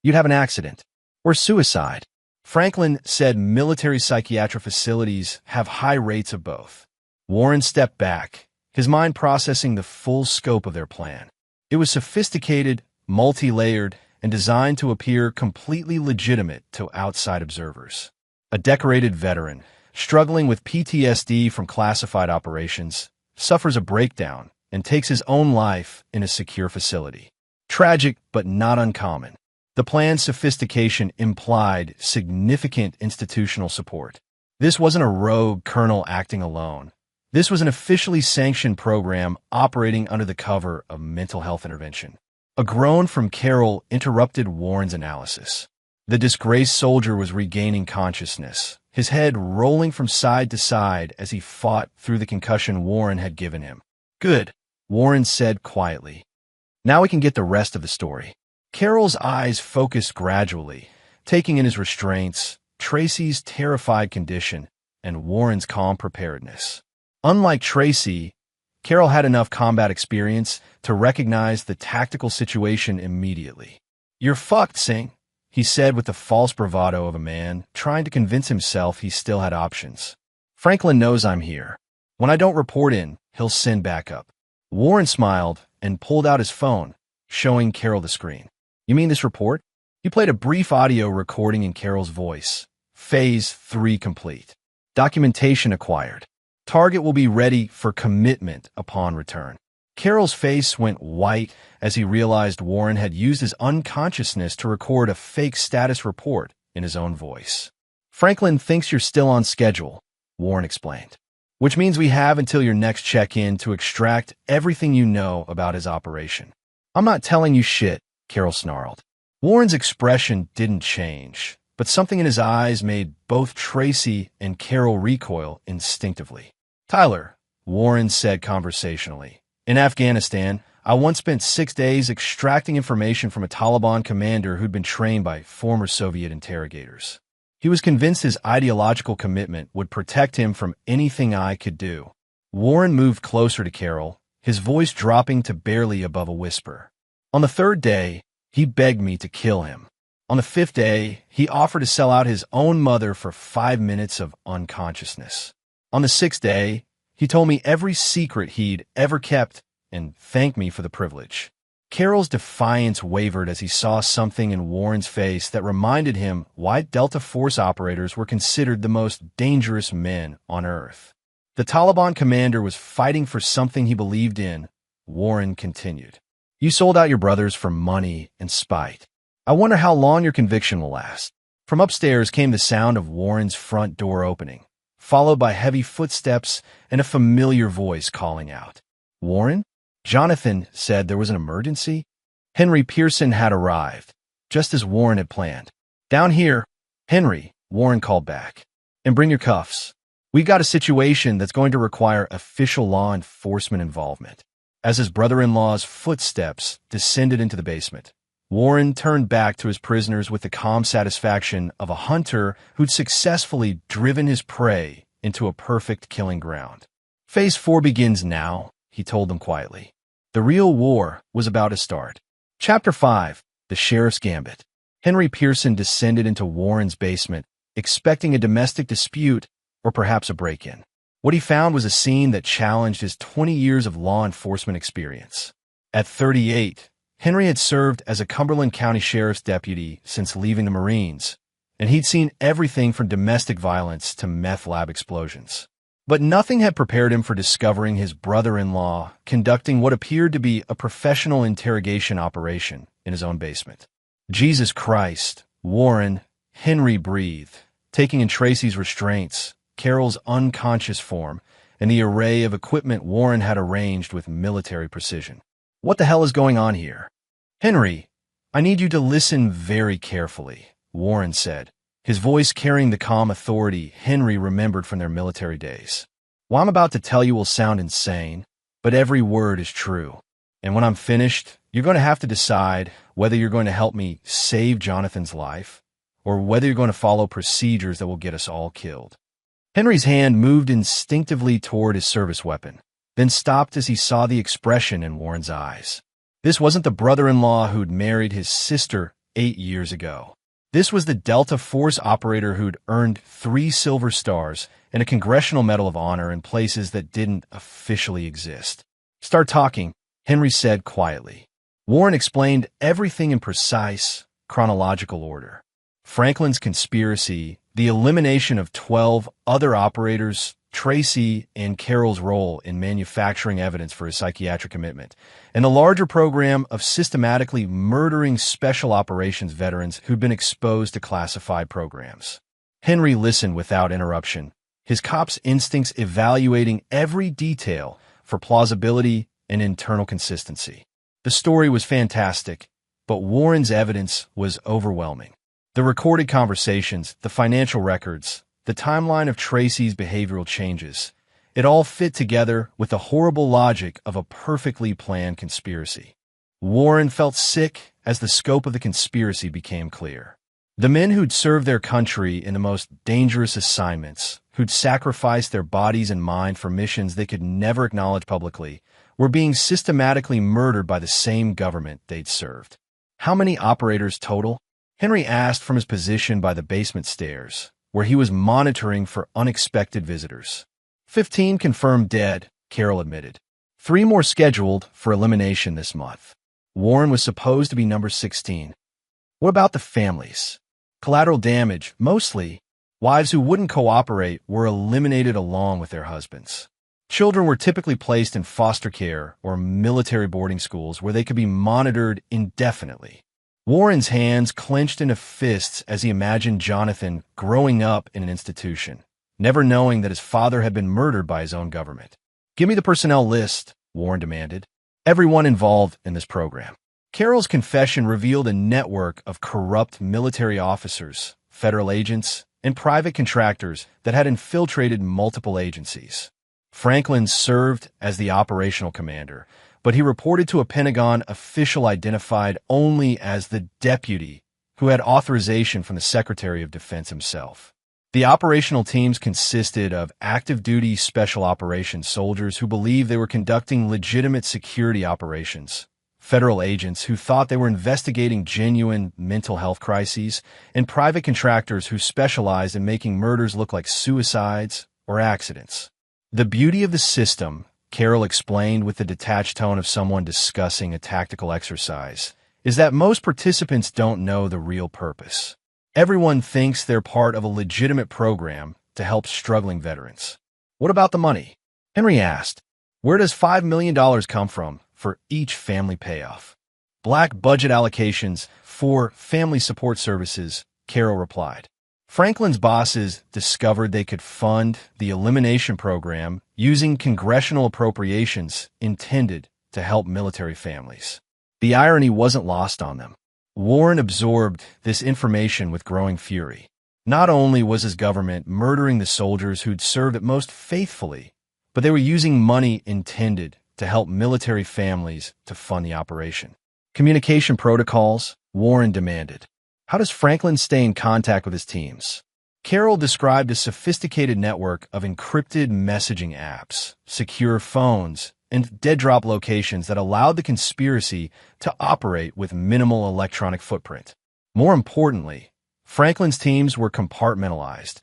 you'd have an accident or suicide. Franklin said military psychiatric facilities have high rates of both. Warren stepped back, his mind processing the full scope of their plan. It was sophisticated, multi-layered, and designed to appear completely legitimate to outside observers. A decorated veteran, struggling with PTSD from classified operations, suffers a breakdown and takes his own life in a secure facility. Tragic, but not uncommon. The plan's sophistication implied significant institutional support. This wasn't a rogue colonel acting alone. This was an officially sanctioned program operating under the cover of mental health intervention. A groan from Carol interrupted Warren's analysis. The disgraced soldier was regaining consciousness, his head rolling from side to side as he fought through the concussion Warren had given him. "Good," Warren said quietly. "Now we can get the rest of the story." Carol's eyes focused gradually, taking in his restraints, Tracy's terrified condition, and Warren's calm preparedness. Unlike Tracy, Carol had enough combat experience to recognize the tactical situation immediately. "You're fucked, Singh," he said with the false bravado of a man trying to convince himself he still had options. "Franklin knows I'm here. When I don't report in, he'll send backup." Warren smiled and pulled out his phone, showing Carol the screen. "You mean this report?" He played a brief audio recording in Carol's voice. Phase 3 complete. Documentation acquired. Target will be ready for commitment upon return. Carol's face went white as he realized Warren had used his unconsciousness to record a fake status report in his own voice. "Franklin thinks you're still on schedule," Warren explained, "which means we have until your next check-in to extract everything you know about his operation." "I'm not telling you shit," Carol snarled. Warren's expression didn't change, but something in his eyes made both Tracy and Carol recoil instinctively. "Tyler," Warren said conversationally, "in Afghanistan, I once spent 6 days extracting information from a Taliban commander who'd been trained by former Soviet interrogators. He was convinced his ideological commitment would protect him from anything I could do." Warren moved closer to Carol, his voice dropping to barely above a whisper. "On the 3rd day, he begged me to kill him. On the 5th day, he offered to sell out his own mother for 5 minutes of unconsciousness. On the 6th day, he told me every secret he'd ever kept and thanked me for the privilege." Carol's defiance wavered as he saw something in Warren's face that reminded him why Delta Force operators were considered the most dangerous men on Earth. The Taliban commander was fighting for something he believed in, Warren continued. "You sold out your brothers for money and spite. I wonder how long your conviction will last." From upstairs came the sound of Warren's front door opening, followed by heavy footsteps and a familiar voice calling out. "Warren?" Jonathan said there was an emergency. Henry Pearson had arrived, just as Warren had planned. "Down here, Henry," Warren called back. "And bring your cuffs. We've got a situation that's going to require official law enforcement involvement." As his brother-in-law's footsteps descended into the basement, Warren turned back to his prisoners with the calm satisfaction of a hunter who'd successfully driven his prey into a perfect killing ground. "Phase 4 begins now," he told them quietly. The real war was about to start. Chapter 5, The Sheriff's Gambit. Henry Pearson descended into Warren's basement, expecting a domestic dispute or perhaps a break-in. What he found was a scene that challenged his 20 years of law enforcement experience. At 38, Henry had served as a Cumberland County Sheriff's deputy since leaving the Marines, and he'd seen everything from domestic violence to meth lab explosions. But nothing had prepared him for discovering his brother-in-law conducting what appeared to be a professional interrogation operation in his own basement. "Jesus Christ," Warren, Henry breathed, taking in Tracy's restraints, Carol's unconscious form, and the array of equipment Warren had arranged with military precision. "What the hell is going on here?" "Henry, I need you to listen very carefully," Warren said, his voice carrying the calm authority Henry remembered from their military days. "What I'm about to tell you will sound insane, but every word is true. And when I'm finished, you're going to have to decide whether you're going to help me save Jonathan's life or whether you're going to follow procedures that will get us all killed." Henry's hand moved instinctively toward his service weapon, then stopped as he saw the expression in Warren's eyes. This wasn't the brother-in-law who'd married his sister 8 years ago. This was the Delta Force operator who'd earned 3 Silver Stars and a Congressional Medal of Honor in places that didn't officially exist. "Start talking," Henry said quietly. Warren explained everything in precise, chronological order. Franklin's conspiracy, the elimination of 12 other operators, Tracy and Carol's role in manufacturing evidence for his psychiatric commitment, and the larger program of systematically murdering special operations veterans who'd been exposed to classified programs. Henry listened without interruption, his cop's instincts evaluating every detail for plausibility and internal consistency. The story was fantastic, but Warren's evidence was overwhelming. The recorded conversations, the financial records, the timeline of Tracy's behavioral changes, it all fit together with the horrible logic of a perfectly planned conspiracy. Warren felt sick as the scope of the conspiracy became clear. The men who'd served their country in the most dangerous assignments, who'd sacrificed their bodies and mind for missions they could never acknowledge publicly, were being systematically murdered by the same government they'd served. How many operators total? Henry asked from his position by the basement stairs, where he was monitoring for unexpected visitors. 15 confirmed dead, Carol admitted. 3 more scheduled for elimination this month. Warren was supposed to be number 16. What about the families? Collateral damage, mostly. Wives who wouldn't cooperate were eliminated along with their husbands. Children were typically placed in foster care or military boarding schools where they could be monitored indefinitely. Warren's hands clenched into fists as he imagined Jonathan growing up in an institution, never knowing that his father had been murdered by his own government. "Give me the personnel list," Warren demanded. "Everyone involved in this program." Carol's confession revealed a network of corrupt military officers, federal agents, and private contractors that had infiltrated multiple agencies. Franklin served as the operational commander, but he reported to a Pentagon official identified only as the deputy, who had authorization from the Secretary of Defense himself. The operational teams consisted of active-duty special operations soldiers who believed they were conducting legitimate security operations, federal agents who thought they were investigating genuine mental health crises, and private contractors who specialized in making murders look like suicides or accidents. The beauty of the system, Carol explained with the detached tone of someone discussing a tactical exercise, is that most participants don't know the real purpose. Everyone thinks they're part of a legitimate program to help struggling veterans. "What about the money?" Henry asked. "Where does $5 million come from for each family payoff?" "Black budget allocations for family support services," Carol replied. Franklin's bosses discovered they could fund the elimination program using congressional appropriations intended to help military families. The irony wasn't lost on them. Warren absorbed this information with growing fury. Not only was his government murdering the soldiers who'd served it most faithfully, but they were using money intended to help military families to fund the operation. "Communication protocols," Warren demanded. "How does Franklin stay in contact with his teams?" Carol described a sophisticated network of encrypted messaging apps, secure phones, and dead-drop locations that allowed the conspiracy to operate with minimal electronic footprint. More importantly, Franklin's teams were compartmentalized.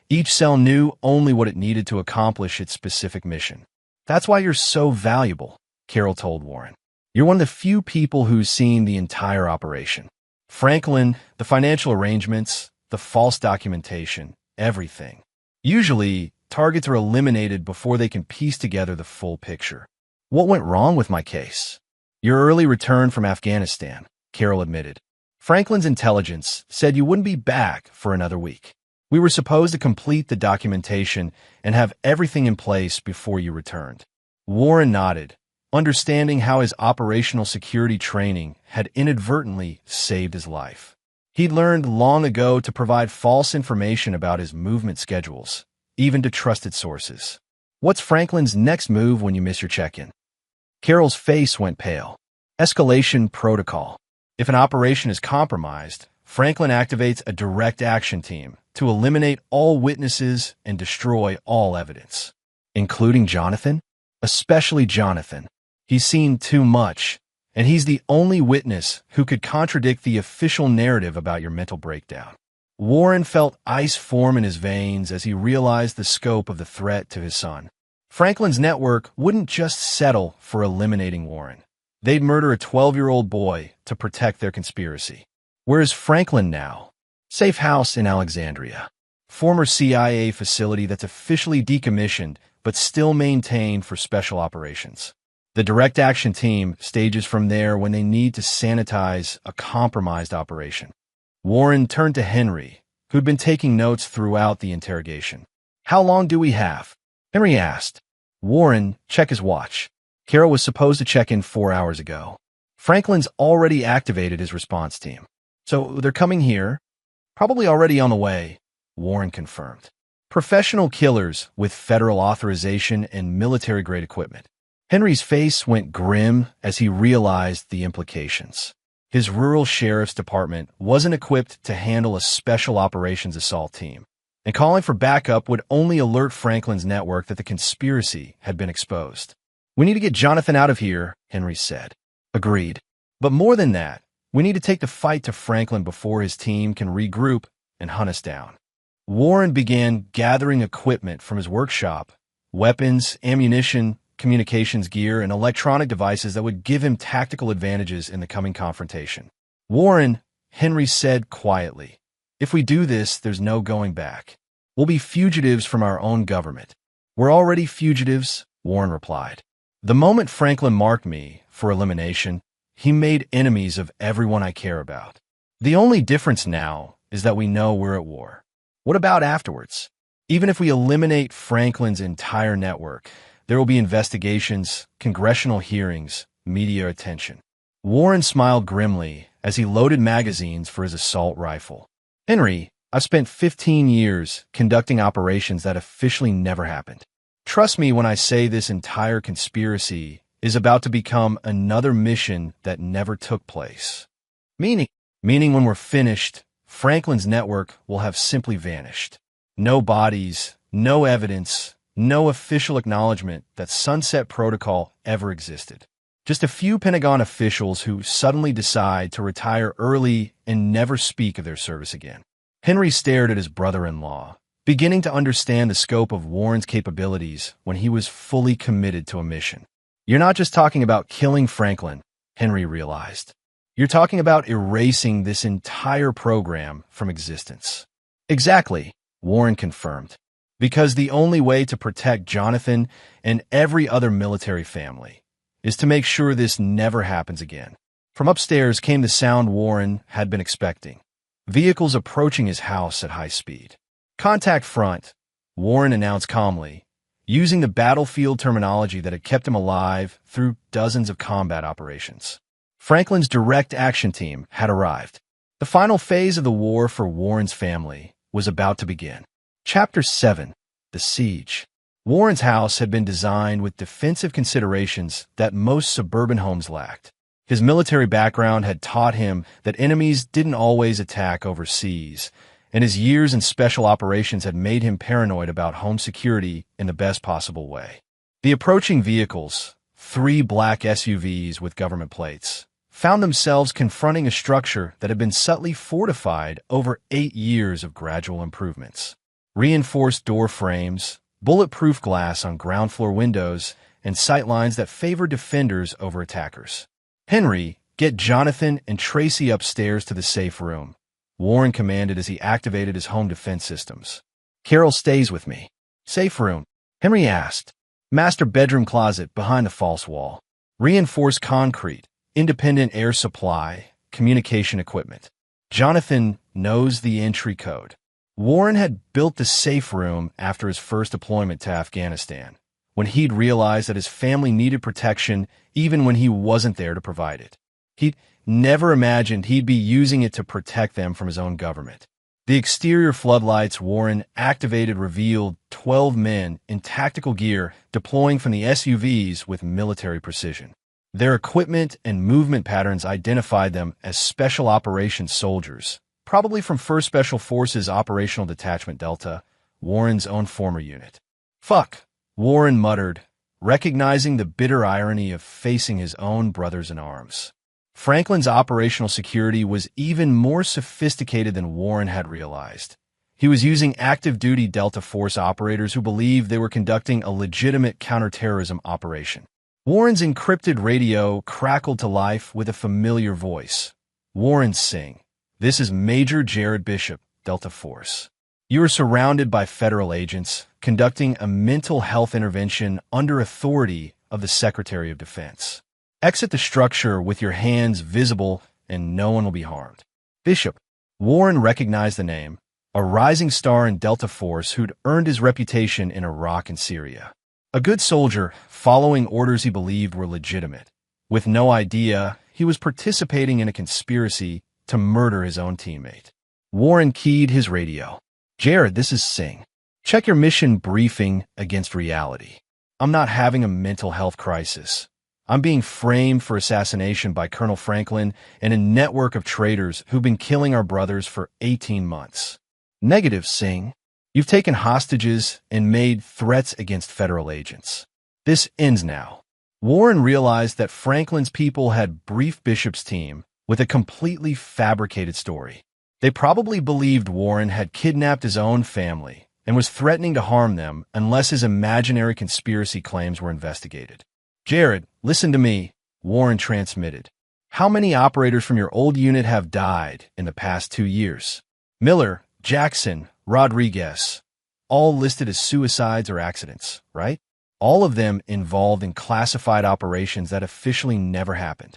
Each cell knew only what it needed to accomplish its specific mission. "That's why you're so valuable," Carol told Warren. "You're one of the few people who's seen the entire operation. Franklin, the financial arrangements, the false documentation, everything. Usually, targets are eliminated before they can piece together the full picture." "What went wrong with my case?" "Your early return from Afghanistan," Carol admitted. "Franklin's intelligence said you wouldn't be back for another week. We were supposed to complete the documentation and have everything in place before you returned." Warren nodded, understanding how his operational security training had inadvertently saved his life. He'd learned long ago to provide false information about his movement schedules, even to trusted sources. "What's Franklin's next move when you miss your check-in?" Carol's face went pale. "Escalation protocol. If an operation is compromised, Franklin activates a direct action team to eliminate all witnesses and destroy all evidence." "Including Jonathan?" "Especially Jonathan. He's seen too much, and he's the only witness who could contradict the official narrative about your mental breakdown." Warren felt ice form in his veins as he realized the scope of the threat to his son. Franklin's network wouldn't just settle for eliminating Warren. They'd murder a 12-year-old boy to protect their conspiracy. Where's Franklin now? Safe house in Alexandria. Former CIA facility that's officially decommissioned but still maintained for special operations. The direct action team stages from there when they need to sanitize a compromised operation. Warren turned to Henry, who'd been taking notes throughout the interrogation. How long do we have? Henry asked. Warren, check his watch. Carol was supposed to check in 4 hours ago. Franklin's already activated his response team. So they're coming here? Probably already on the way, Warren confirmed. Professional killers with federal authorization and military-grade equipment. Henry's face went grim as he realized the implications. His rural sheriff's department wasn't equipped to handle a special operations assault team, and calling for backup would only alert Franklin's network that the conspiracy had been exposed. We need to get Jonathan out of here, Henry said. Agreed. But more than that, we need to take the fight to Franklin before his team can regroup and hunt us down. Warren began gathering equipment from his workshop, weapons, ammunition, communications gear, and electronic devices that would give him tactical advantages in the coming confrontation. Warren, Henry said quietly, if we do this, there's no going back. We'll be fugitives from our own government. We're already fugitives, Warren replied. The moment Franklin marked me for elimination, he made enemies of everyone I care about. The only difference now is that we know we're at war. What about afterwards? Even if we eliminate Franklin's entire network, there will be investigations, congressional hearings, media attention. Warren smiled grimly as he loaded magazines for his assault rifle. Henry, I've spent 15 years conducting operations that officially never happened. Trust me when I say this entire conspiracy is about to become another mission that never took place. Meaning when we're finished, Franklin's network will have simply vanished. No bodies, no evidence, no official acknowledgement that Sunset Protocol ever existed. Just a few Pentagon officials who suddenly decide to retire early and never speak of their service again. Henry stared at his brother-in-law, beginning to understand the scope of Warren's capabilities when he was fully committed to a mission. You're not just talking about killing Franklin, Henry realized. You're talking about erasing this entire program from existence. Exactly, Warren confirmed. Because the only way to protect Jonathan and every other military family is to make sure this never happens again. From upstairs came the sound Warren had been expecting. Vehicles approaching his house at high speed. Contact front, Warren announced calmly, using the battlefield terminology that had kept him alive through dozens of combat operations. Franklin's direct action team had arrived. The final phase of the war for Warren's family was about to begin. Chapter 7. The Siege. Warren's house had been designed with defensive considerations that most suburban homes lacked. His military background had taught him that enemies didn't always attack overseas, and his years in special operations had made him paranoid about home security in the best possible way. The approaching vehicles, 3 black SUVs with government plates, found themselves confronting a structure that had been subtly fortified over 8 years of gradual improvements. Reinforced door frames, bulletproof glass on ground floor windows, and sightlines that favor defenders over attackers. Henry, get Jonathan and Tracy upstairs to the safe room, Warren commanded as he activated his home defense systems. Carol stays with me. Safe room, Henry asked. Master bedroom closet behind the false wall. Reinforced concrete, independent air supply, communication equipment. Jonathan knows the entry code. Warren had built the safe room after his first deployment to Afghanistan, when he'd realized that his family needed protection even when he wasn't there to provide it. He'd never imagined he'd be using it to protect them from his own government. The exterior floodlights Warren activated revealed 12 men in tactical gear deploying from the SUVs with military precision. Their equipment and movement patterns identified them as Special Operations soldiers, probably from 1st Special Forces Operational Detachment Delta, Warren's own former unit. Fuck, Warren muttered, recognizing the bitter irony of facing his own brothers in arms. Franklin's operational security was even more sophisticated than Warren had realized. He was using active-duty Delta Force operators who believed they were conducting a legitimate counterterrorism operation. Warren's encrypted radio crackled to life with a familiar voice. Warren Singh, this is Major Jared Bishop, Delta Force. You are surrounded by federal agents conducting a mental health intervention under authority of the Secretary of Defense. Exit the structure with your hands visible and no one will be harmed. Bishop. Warren recognized the name, a rising star in Delta Force who'd earned his reputation in Iraq and Syria. A good soldier, following orders he believed were legitimate. With no idea, he was participating in a conspiracy to murder his own teammate. Warren keyed his radio. Jared, this is Singh. Check your mission briefing against reality. I'm not having a mental health crisis. I'm being framed for assassination by Colonel Franklin and a network of traitors who've been killing our brothers for 18 months. Negative, Singh. You've taken hostages and made threats against federal agents. This ends now. Warren realized that Franklin's people had briefed Bishop's team with a completely fabricated story. They probably believed Warren had kidnapped his own family and was threatening to harm them unless his imaginary conspiracy claims were investigated. Jared, listen to me, Warren transmitted. How many operators from your old unit have died in the past 2 years? Miller, Jackson, Rodriguez, all listed as suicides or accidents, right? All of them involved in classified operations that officially never happened.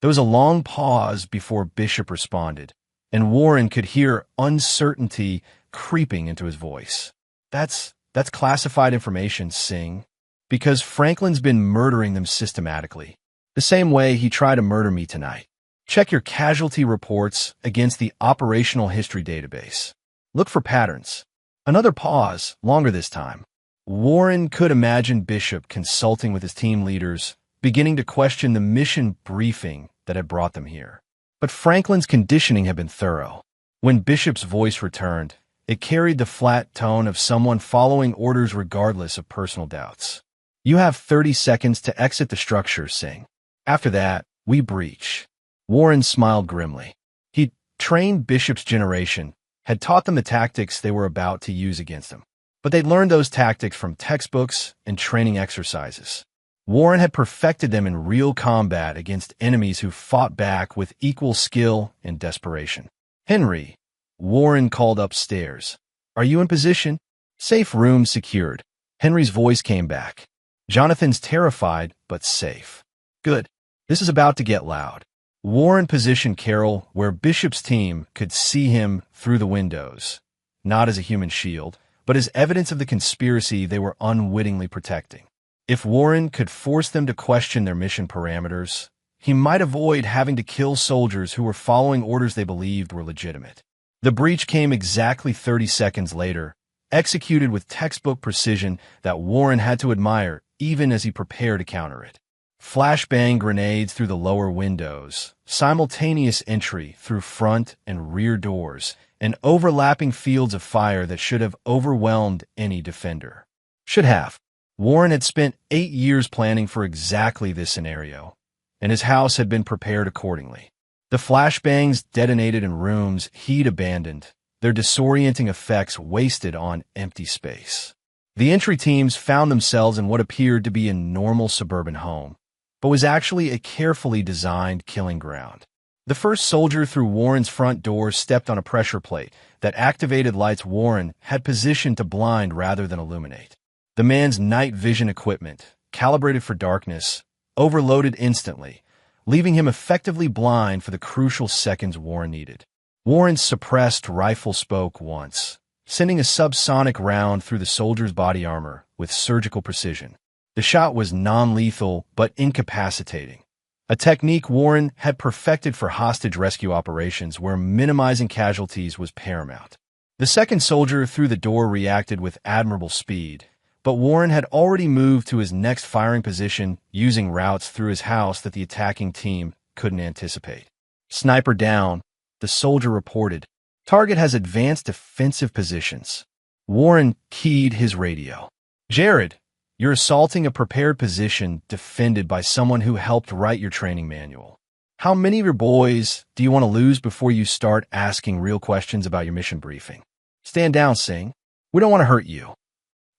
There was a long pause before Bishop responded, and Warren could hear uncertainty creeping into his voice. That's classified information, Singh, because Franklin's been murdering them systematically, the same way he tried to murder me tonight. Check your casualty reports against the operational history database. Look for patterns. Another pause, longer this time. Warren could imagine Bishop consulting with his team leaders, beginning to question the mission briefing that had brought them here. But Franklin's conditioning had been thorough. When Bishop's voice returned, it carried the flat tone of someone following orders regardless of personal doubts. You have 30 seconds to exit the structure, Singh. After that, we breach. Warren smiled grimly. He'd trained Bishop's generation, had taught them the tactics they were about to use against him. But they'd learned those tactics from textbooks and training exercises. Warren had perfected them in real combat against enemies who fought back with equal skill and desperation. Henry, Warren called upstairs. Are you in position? Safe room secured. Henry's voice came back. Jonathan's terrified, but safe. Good. This is about to get loud. Warren positioned Carol where Bishop's team could see him through the windows, not as a human shield, but as evidence of the conspiracy they were unwittingly protecting. If Warren could force them to question their mission parameters, he might avoid having to kill soldiers who were following orders they believed were legitimate. The breach came exactly 30 seconds later, executed with textbook precision that Warren had to admire even as he prepared to counter it. Flashbang grenades through the lower windows, simultaneous entry through front and rear doors, and overlapping fields of fire that should have overwhelmed any defender. Should have. Warren had spent 8 years planning for exactly this scenario, and his house had been prepared accordingly. The flashbangs detonated in rooms he'd abandoned, their disorienting effects wasted on empty space. The entry teams found themselves in what appeared to be a normal suburban home, but was actually a carefully designed killing ground. The first soldier through Warren's front door stepped on a pressure plate that activated lights Warren had positioned to blind rather than illuminate. The man's night vision equipment, calibrated for darkness, overloaded instantly, leaving him effectively blind for the crucial seconds Warren needed. Warren's suppressed rifle spoke once, sending a subsonic round through the soldier's body armor with surgical precision. The shot was non-lethal but incapacitating, a technique Warren had perfected for hostage rescue operations where minimizing casualties was paramount. The second soldier through the door reacted with admirable speed, but Warren had already moved to his next firing position using routes through his house that the attacking team couldn't anticipate. Sniper down, the soldier reported. Target has advanced defensive positions. Warren keyed his radio. Jared, you're assaulting a prepared position defended by someone who helped write your training manual. How many of your boys do you want to lose before you start asking real questions about your mission briefing? Stand down, Singh. We don't want to hurt you.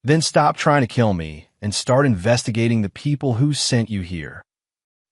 Then stop trying to kill me and start investigating the people who sent you here.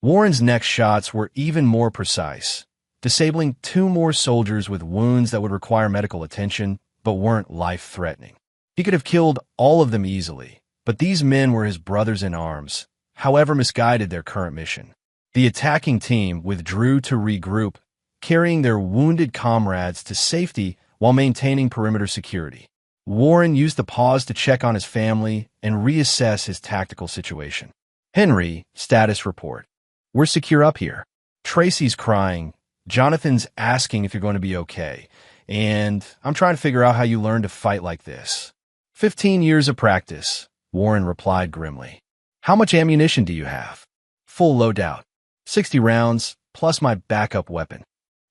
Warren's next shots were even more precise, disabling 2 more soldiers with wounds that would require medical attention but weren't life-threatening. He could have killed all of them easily, but these men were his brothers in arms, however misguided their current mission. The attacking team withdrew to regroup, carrying their wounded comrades to safety while maintaining perimeter security. Warren used the pause to check on his family and reassess his tactical situation. Henry, status report. We're secure up here. Tracy's crying. Jonathan's asking if you're going to be okay. And I'm trying to figure out how you learned to fight like this. 15 years of practice, Warren replied grimly. How much ammunition do you have? Full loadout. 60 rounds, plus my backup weapon.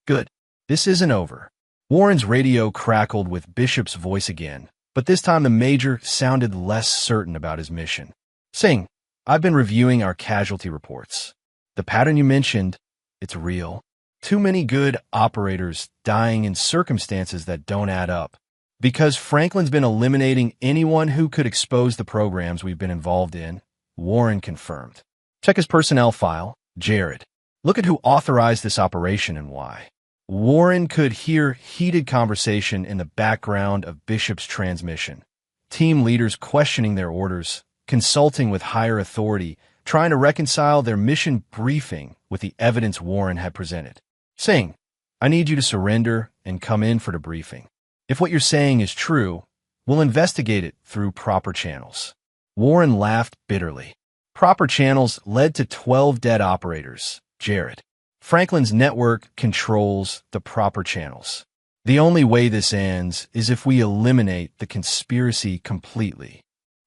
Good. This isn't over. Warren's radio crackled with Bishop's voice again, but this time the major sounded less certain about his mission. Sing, I've been reviewing our casualty reports. The pattern you mentioned, it's real. Too many good operators dying in circumstances that don't add up. Because Franklin's been eliminating anyone who could expose the programs we've been involved in, Warren confirmed. Check his personnel file, Jared. Look at who authorized this operation and why. Warren could hear heated conversation in the background of Bishop's transmission. Team leaders questioning their orders, consulting with higher authority, trying to reconcile their mission briefing with the evidence Warren had presented. Singh, I need you to surrender and come in for the briefing. If what you're saying is true, we'll investigate it through proper channels. Warren laughed bitterly. Proper channels led to 12 dead operators, Jared. Franklin's network controls the proper channels. The only way this ends is if we eliminate the conspiracy completely.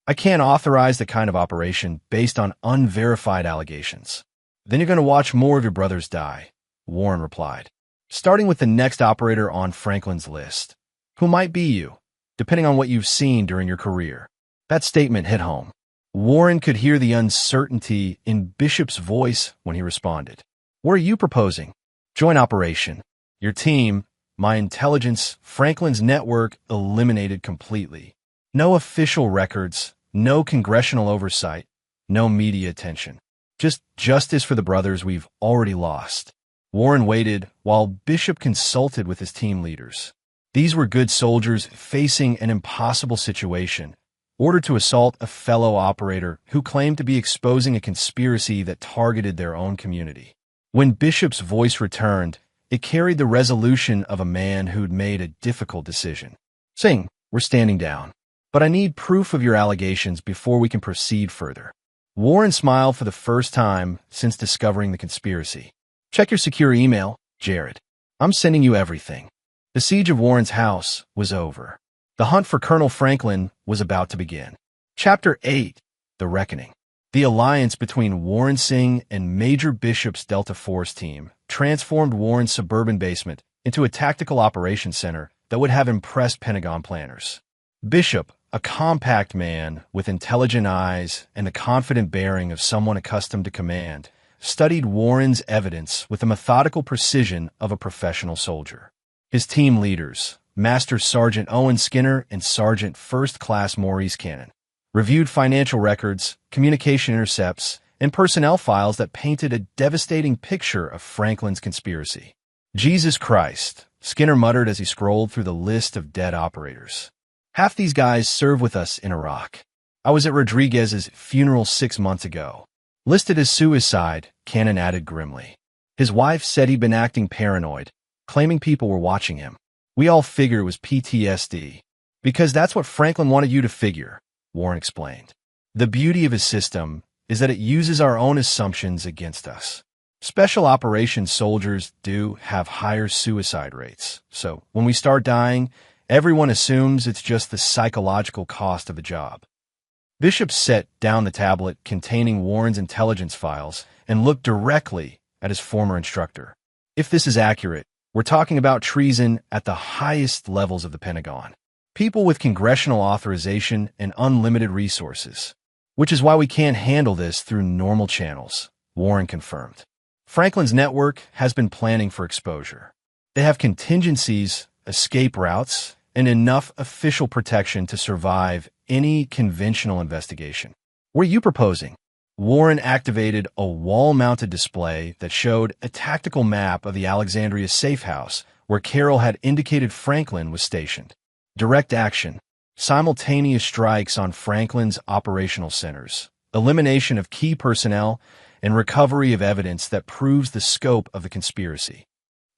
I can't authorize the kind of operation based on unverified allegations. Then you're going to watch more of your brothers die, Warren replied, starting with the next operator on Franklin's list. Who might be you, depending on what you've seen during your career. That statement hit home. Warren could hear the uncertainty in Bishop's voice when he responded. What are you proposing? Joint operation. Your team, my intelligence, Franklin's network eliminated completely. No official records, no congressional oversight, no media attention. Just justice for the brothers we've already lost. Warren waited while Bishop consulted with his team leaders. These were good soldiers facing an impossible situation, ordered to assault a fellow operator who claimed to be exposing a conspiracy that targeted their own community. When Bishop's voice returned, it carried the resolution of a man who'd made a difficult decision. Singh, we're standing down, but I need proof of your allegations before we can proceed further. Warren smiled for the first time since discovering the conspiracy. Check your secure email, Jared. I'm sending you everything. The siege of Warren's house was over. The hunt for Colonel Franklin was about to begin. Chapter 8, The Reckoning. The alliance between Warren Singh and Major Bishop's Delta Force team transformed Warren's suburban basement into a tactical operations center that would have impressed Pentagon planners. Bishop, a compact man with intelligent eyes and the confident bearing of someone accustomed to command, studied Warren's evidence with the methodical precision of a professional soldier. His team leaders, Master Sergeant Owen Skinner and Sergeant First Class Maurice Cannon, reviewed financial records, communication intercepts, and personnel files that painted a devastating picture of Franklin's conspiracy. Jesus Christ, Skinner muttered as he scrolled through the list of dead operators. Half these guys serve with us in Iraq. I was at Rodriguez's funeral 6 months ago. Listed as suicide, Cannon added grimly. His wife said he'd been acting paranoid, claiming people were watching him. We all figure it was PTSD. Because that's what Franklin wanted you to figure, Warren explained. The beauty of his system is that it uses our own assumptions against us. Special operations soldiers do have higher suicide rates, so when we start dying, everyone assumes it's just the psychological cost of the job. Bishop set down the tablet containing Warren's intelligence files and looked directly at his former instructor. If this is accurate, we're talking about treason at the highest levels of the Pentagon. People with congressional authorization and unlimited resources. Which is why we can't handle this through normal channels, Warren confirmed. Franklin's network has been planning for exposure. They have contingencies, escape routes, and enough official protection to survive any conventional investigation. What are you proposing? Warren activated a wall-mounted display that showed a tactical map of the Alexandria safe house where Carroll had indicated Franklin was stationed. Direct action, simultaneous strikes on Franklin's operational centers, elimination of key personnel, and recovery of evidence that proves the scope of the conspiracy.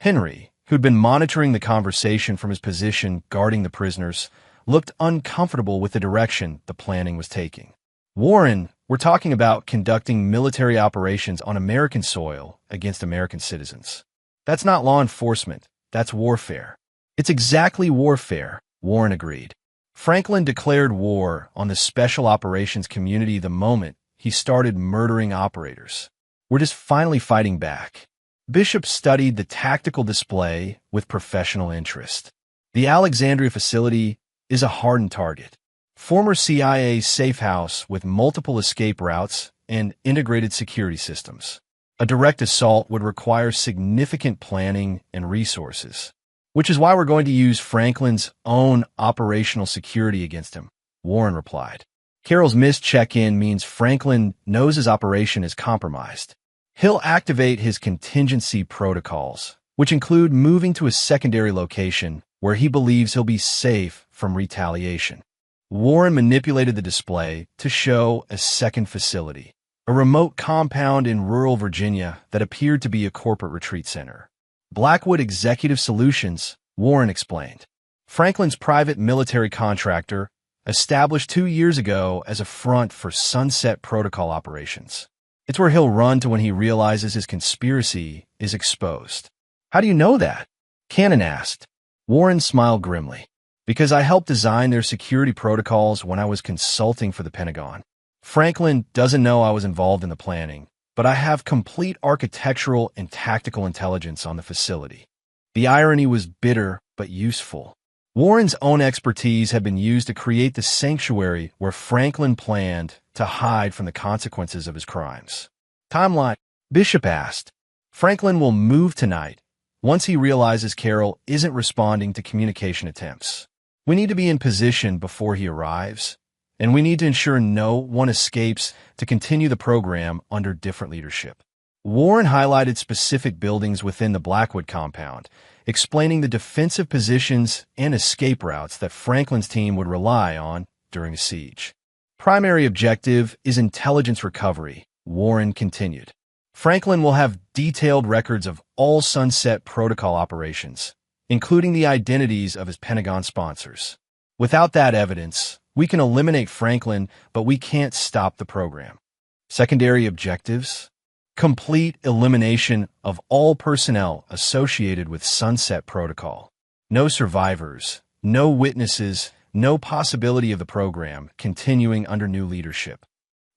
Henry, who'd been monitoring the conversation from his position guarding the prisoners, looked uncomfortable with the direction the planning was taking. Warren, we're talking about conducting military operations on American soil against American citizens. That's not law enforcement, that's warfare. It's exactly warfare, Warren agreed. Franklin declared war on the special operations community the moment he started murdering operators. We're just finally fighting back. Bishop studied the tactical display with professional interest. The Alexandria facility is a hardened target. Former CIA safe house with multiple escape routes and integrated security systems. A direct assault would require significant planning and resources, which is why we're going to use Franklin's own operational security against him, Warren replied. Carroll's missed check-in means Franklin knows his operation is compromised. He'll activate his contingency protocols, which include moving to a secondary location where he believes he'll be safe from retaliation. Warren manipulated the display to show a second facility, a remote compound in rural Virginia that appeared to be a corporate retreat center. Blackwood Executive Solutions, Warren explained. Franklin's private military contractor, established 2 years ago as a front for Sunset Protocol operations. It's where he'll run to when he realizes his conspiracy is exposed. How do you know that? Cannon asked. Warren smiled grimly. Because I helped design their security protocols when I was consulting for the Pentagon. Franklin doesn't know I was involved in the planning, but I have complete architectural and tactical intelligence on the facility. The irony was bitter but useful. Warren's own expertise had been used to create the sanctuary where Franklin planned to hide from the consequences of his crimes. Timeline, Bishop asked. Franklin will move tonight once he realizes Carroll isn't responding to communication attempts. We need to be in position before he arrives, and we need to ensure no one escapes to continue the program under different leadership. Warren highlighted specific buildings within the Blackwood compound, explaining the defensive positions and escape routes that Franklin's team would rely on during a siege. Primary objective is intelligence recovery, Warren continued. Franklin will have detailed records of all Sunset Protocol operations, including the identities of his Pentagon sponsors. Without that evidence, we can eliminate Franklin, but we can't stop the program. Secondary objectives? Complete elimination of all personnel associated with Sunset Protocol. No survivors, no witnesses, no possibility of the program continuing under new leadership.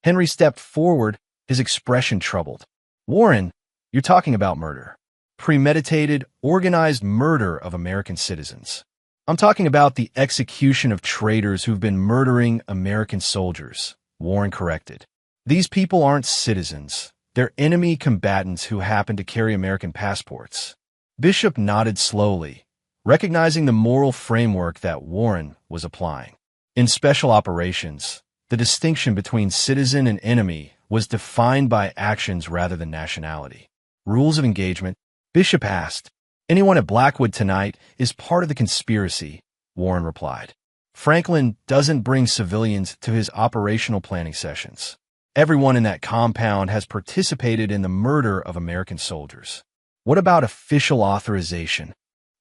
Henry stepped forward, his expression troubled. Warren, you're talking about murder. Premeditated, organized murder of American citizens. I'm talking about the execution of traitors who've been murdering American soldiers, Warren corrected. These people aren't citizens. They're enemy combatants who happen to carry American passports. Bishop nodded slowly, recognizing the moral framework that Warren was applying. In special operations, the distinction between citizen and enemy was defined by actions rather than nationality. Rules of engagement, Bishop asked. Anyone at Blackwood tonight is part of the conspiracy, Warren replied. Franklin doesn't bring civilians to his operational planning sessions. Everyone in that compound has participated in the murder of American soldiers. What about official authorization?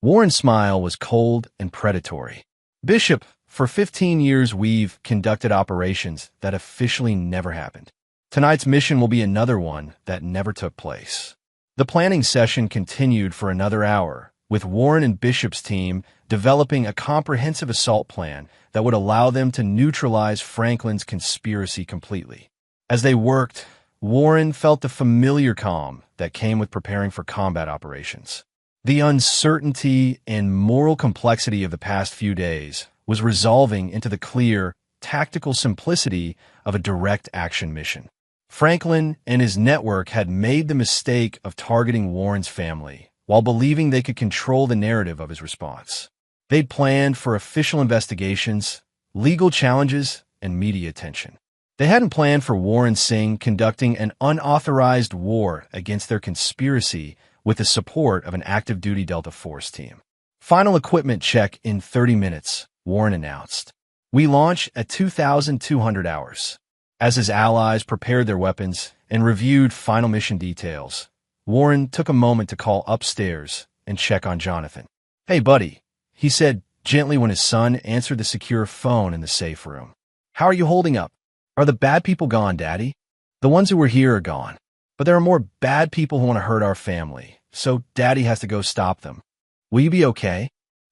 Warren's smile was cold and predatory. Bishop, for 15 years we've conducted operations that officially never happened. Tonight's mission will be another one that never took place. The planning session continued for another hour, with Warren and Bishop's team developing a comprehensive assault plan that would allow them to neutralize Franklin's conspiracy completely. As they worked, Warren felt the familiar calm that came with preparing for combat operations. The uncertainty and moral complexity of the past few days was resolving into the clear, tactical simplicity of a direct action mission. Franklin and his network had made the mistake of targeting Warren's family while believing they could control the narrative of his response. They'd planned for official investigations, legal challenges, and media attention. They hadn't planned for Warren Singh conducting an unauthorized war against their conspiracy with the support of an active-duty Delta Force team. Final equipment check in 30 minutes, Warren announced. We launch at 2,200 hours. As his allies prepared their weapons and reviewed final mission details, Warren took a moment to call upstairs and check on Jonathan. "Hey, buddy," he said gently when his son answered the secure phone in the safe room. "How are you holding up? Are the bad people gone, Daddy?" "The ones who were here are gone. But there are more bad people who want to hurt our family, so Daddy has to go stop them. Will you be okay?"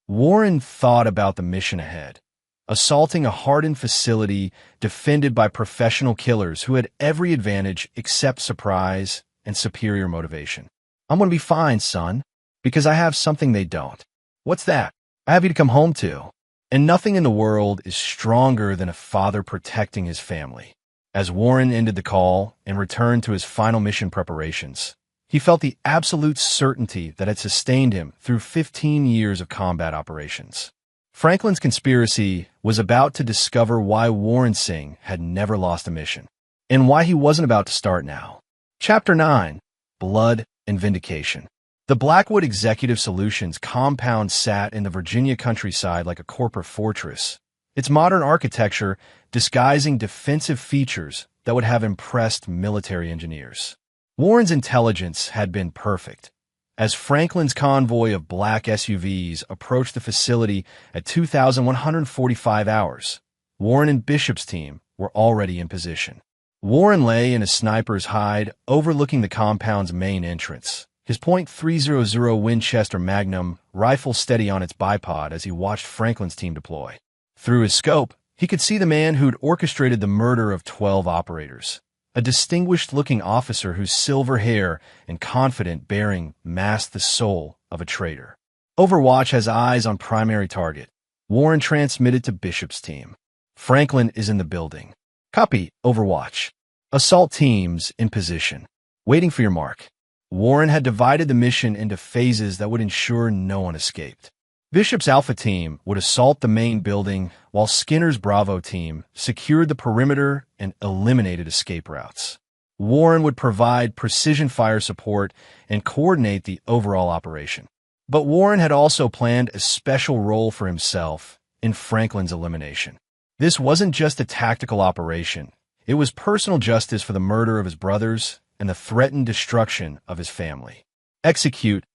Warren thought about the mission ahead. Assaulting a hardened facility defended by professional killers who had every advantage except surprise and superior motivation. "I'm going to be fine, son, because I have something they don't." "What's that?" "I have you to come home to." And nothing in the world is stronger than a father protecting his family. As Warren ended the call and returned to his final mission preparations, he felt the absolute certainty that had sustained him through 15 years of combat operations. Franklin's conspiracy was about to discover why Warren Singh had never lost a mission, and why he wasn't about to start now. Chapter 9. Blood and Vindication. The Blackwood Executive Solutions compound sat in the Virginia countryside like a corporate fortress, its modern architecture disguising defensive features that would have impressed military engineers. Warren's intelligence had been perfect. As Franklin's convoy of black SUVs approached the facility at 2,145 hours, Warren and Bishop's team were already in position. Warren lay in a sniper's hide overlooking the compound's main entrance, his .300 Winchester Magnum rifle steady on its bipod as he watched Franklin's team deploy. Through his scope, he could see the man who'd orchestrated the murder of 12 operators. A distinguished-looking officer whose silver hair and confident bearing masked the soul of a traitor. Overwatch has eyes on primary target. Warren transmitted to Bishop's team. "Franklin is in the building. Copy, Overwatch. Assault teams in position. Waiting for your mark." Warren had divided the mission into phases that would ensure no one escaped. Bishop's Alpha team would assault the main building, while Skinner's Bravo team secured the perimeter and eliminated escape routes. Warren would provide precision fire support and coordinate the overall operation. But Warren had also planned a special role for himself in Franklin's elimination. This wasn't just a tactical operation. It was personal justice for the murder of his brothers and the threatened destruction of his family. "Execute,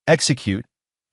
execute,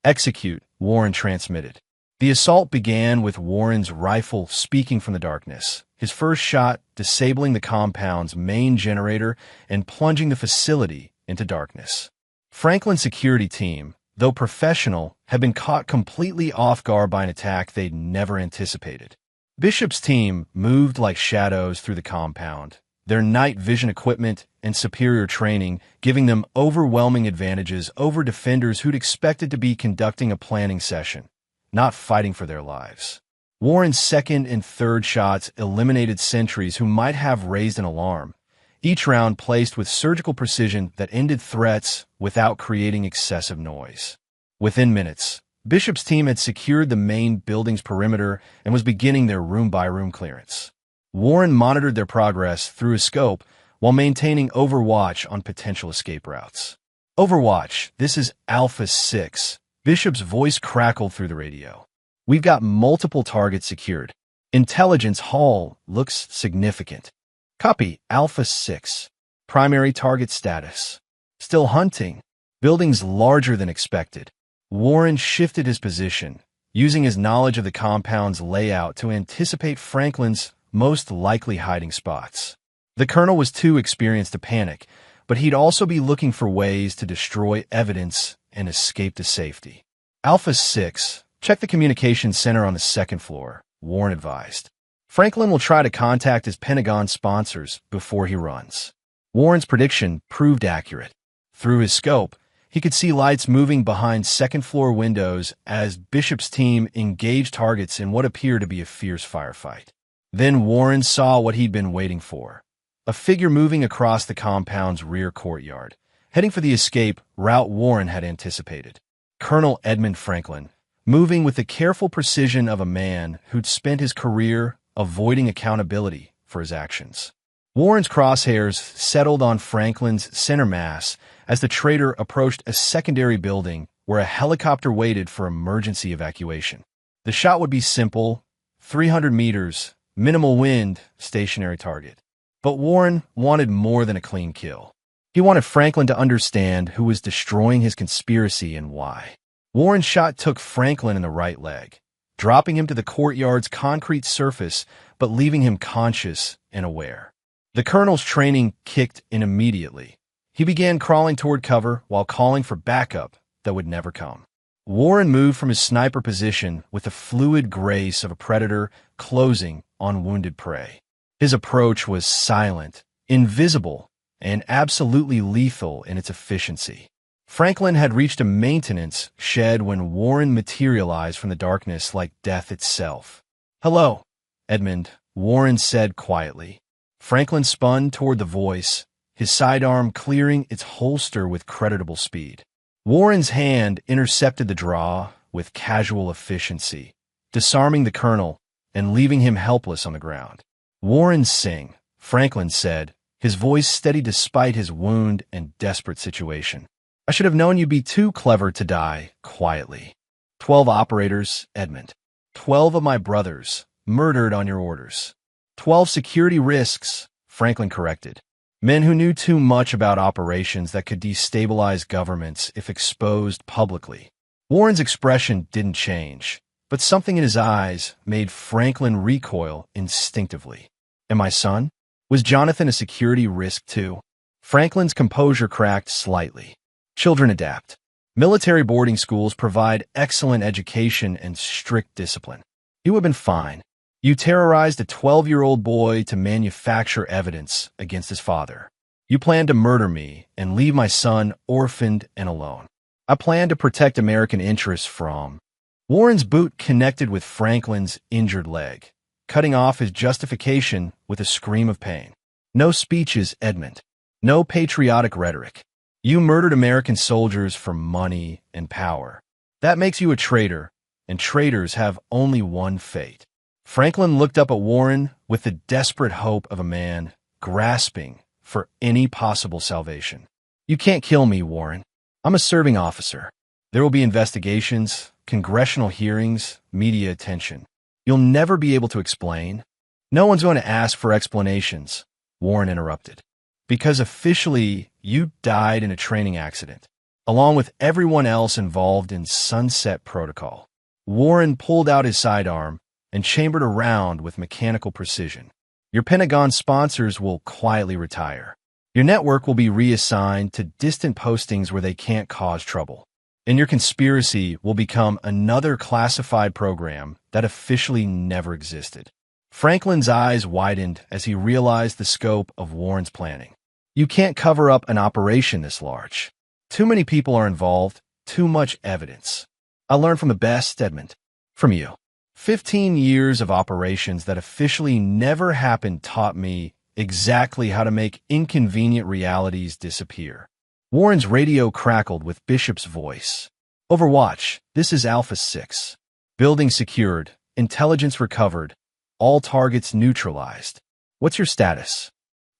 execute," Warren transmitted. The assault began with Warren's rifle speaking from the darkness, his first shot disabling the compound's main generator and plunging the facility into darkness. Franklin's security team, though professional, had been caught completely off guard by an attack they'd never anticipated. Bishop's team moved like shadows through the compound, their night vision equipment and superior training giving them overwhelming advantages over defenders who'd expected to be conducting a planning session, not fighting for their lives. Warren's second and third shots eliminated sentries who might have raised an alarm, each round placed with surgical precision that ended threats without creating excessive noise. Within minutes, Bishop's team had secured the main building's perimeter and was beginning their room-by-room clearance. Warren monitored their progress through his scope while maintaining overwatch on potential escape routes. "Overwatch, this is Alpha 6. Bishop's voice crackled through the radio. "We've got multiple targets secured. Intelligence haul looks significant." "Copy, Alpha 6. Primary target status. Still hunting. Buildings larger than expected." Warren shifted his position, using his knowledge of the compound's layout to anticipate Franklin's most likely hiding spots. The colonel was too experienced to panic, but he'd also be looking for ways to destroy evidence and escape to safety. "Alpha 6, check the communications center on the second floor," Warren advised. "Franklin will try to contact his Pentagon sponsors before he runs." Warren's prediction proved accurate. Through his scope, he could see lights moving behind second-floor windows as Bishop's team engaged targets in what appeared to be a fierce firefight. Then Warren saw what he'd been waiting for. A figure moving across the compound's rear courtyard, heading for the escape route Warren had anticipated. Colonel Edmund Franklin, moving with the careful precision of a man who'd spent his career avoiding accountability for his actions. Warren's crosshairs settled on Franklin's center mass as the traitor approached a secondary building where a helicopter waited for emergency evacuation. The shot would be simple, 300 meters, minimal wind, stationary target. But Warren wanted more than a clean kill. He wanted Franklin to understand who was destroying his conspiracy and why. Warren's shot took Franklin in the right leg, dropping him to the courtyard's concrete surface but leaving him conscious and aware. The colonel's training kicked in immediately. He began crawling toward cover while calling for backup that would never come. Warren moved from his sniper position with the fluid grace of a predator closing on wounded prey. His approach was silent, invisible, and absolutely lethal in its efficiency. Franklin had reached a maintenance shed when Warren materialized from the darkness like death itself. "Hello, Edmund," Warren said quietly. Franklin spun toward the voice, his sidearm clearing its holster with creditable speed. Warren's hand intercepted the draw with casual efficiency, disarming the colonel and leaving him helpless on the ground. "Warren Singh," Franklin said, his voice steady despite his wound and desperate situation. "I should have known you'd be too clever to die quietly. 12 operators, Edmund. 12 of my brothers, murdered on your orders. 12 security risks," Franklin corrected. "Men who knew too much about operations that could destabilize governments if exposed publicly." Warren's expression didn't change, but something in his eyes made Franklin recoil instinctively. "And my son? Was Jonathan a security risk too?" Franklin's composure cracked slightly. "Children adapt. Military boarding schools provide excellent education and strict discipline. You have been fine. You terrorized a 12-year-old boy to manufacture evidence against his father. You planned to murder me and leave my son orphaned and alone. I planned to protect American interests from—" Warren's boot connected with Franklin's injured leg, cutting off his justification with a scream of pain. "No speeches, Edmund. No patriotic rhetoric. You murdered American soldiers for money and power. That makes you a traitor, and traitors have only one fate." Franklin looked up at Warren with the desperate hope of a man grasping for any possible salvation. "You can't kill me, Warren. I'm a serving officer. There will be investigations, congressional hearings, media attention. You'll never be able to explain." "No one's going to ask for explanations," Warren interrupted. "Because officially, you died in a training accident, along with everyone else involved in Sunset Protocol." Warren pulled out his sidearm and chambered a round with mechanical precision. "Your Pentagon sponsors will quietly retire. Your network will be reassigned to distant postings where they can't cause trouble. And your conspiracy will become another classified program that officially never existed." Franklin's eyes widened as he realized the scope of Warren's planning. "You can't cover up an operation this large. Too many people are involved, too much evidence. I learned from the best, Edmund. From you. 15 years of operations that officially never happened taught me exactly how to make inconvenient realities disappear." Warren's radio crackled with Bishop's voice. "Overwatch, this is Alpha 6. Building secured, intelligence recovered, all targets neutralized. What's your status?"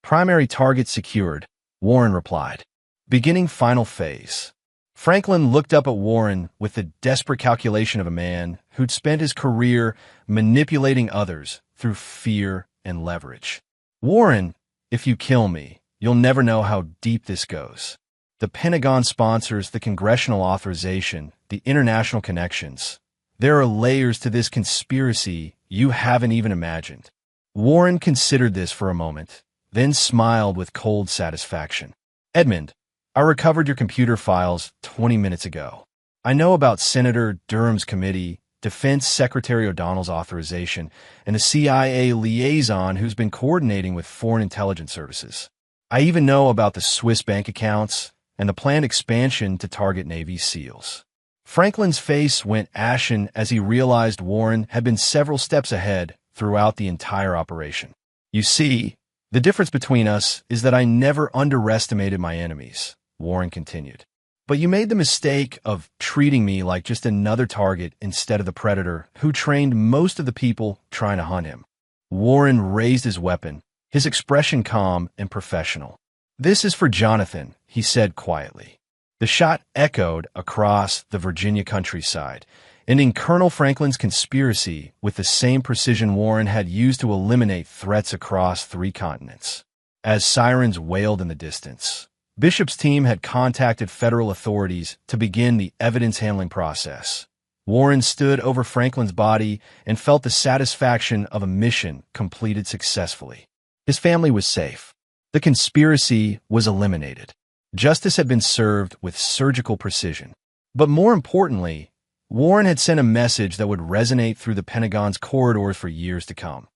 "Primary target secured," Warren replied. "Beginning final phase." Franklin looked up at Warren with the desperate calculation of a man who'd spent his career manipulating others through fear and leverage. "Warren, if you kill me, you'll never know how deep this goes. The Pentagon sponsors the congressional authorization, the international connections. There are layers to this conspiracy you haven't even imagined." Warren considered this for a moment, then smiled with cold satisfaction. "Edmund, I recovered your computer files 20 minutes ago. I know about Senator Durham's committee, Defense Secretary O'Donnell's authorization, and the CIA liaison who's been coordinating with foreign intelligence services. I even know about the Swiss bank accounts and the planned expansion to target Navy SEALs." Franklin's face went ashen as he realized Warren had been several steps ahead throughout the entire operation. "You see, the difference between us is that I never underestimated my enemies," Warren continued. But you made the mistake of treating me like just another target instead of the predator who trained most of the people trying to hunt him. Warren raised his weapon, his expression calm and professional. "This is for Jonathan," he said quietly. The shot echoed across the Virginia countryside, ending Colonel Franklin's conspiracy with the same precision Warren had used to eliminate threats across 3 continents. As sirens wailed in the distance, Bishop's team had contacted federal authorities to begin the evidence-handling process. Warren stood over Franklin's body and felt the satisfaction of a mission completed successfully. His family was safe. The conspiracy was eliminated. Justice had been served with surgical precision. But more importantly, Warren had sent a message that would resonate through the Pentagon's corridors for years to come.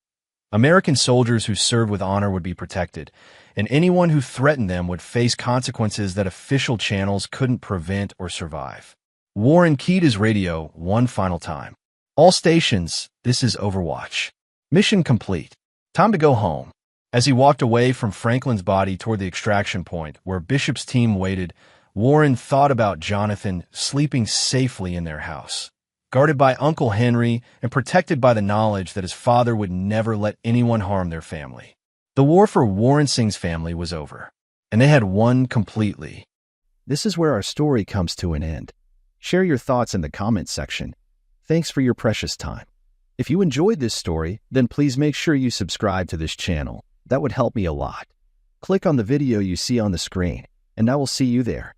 American soldiers who served with honor would be protected, and anyone who threatened them would face consequences that official channels couldn't prevent or survive. Warren keyed his radio one final time. "All stations, this is Overwatch. Mission complete. Time to go home." As he walked away from Franklin's body toward the extraction point where Bishop's team waited, Warren thought about Jonathan sleeping safely in their house, guarded by Uncle Henry and protected by the knowledge that his father would never let anyone harm their family. The war for Warren Singh's family was over, and they had won completely. This is where our story comes to an end. Share your thoughts in the comments section. Thanks for your precious time. If you enjoyed this story, then please make sure you subscribe to this channel. That would help me a lot. Click on the video you see on the screen, and I will see you there.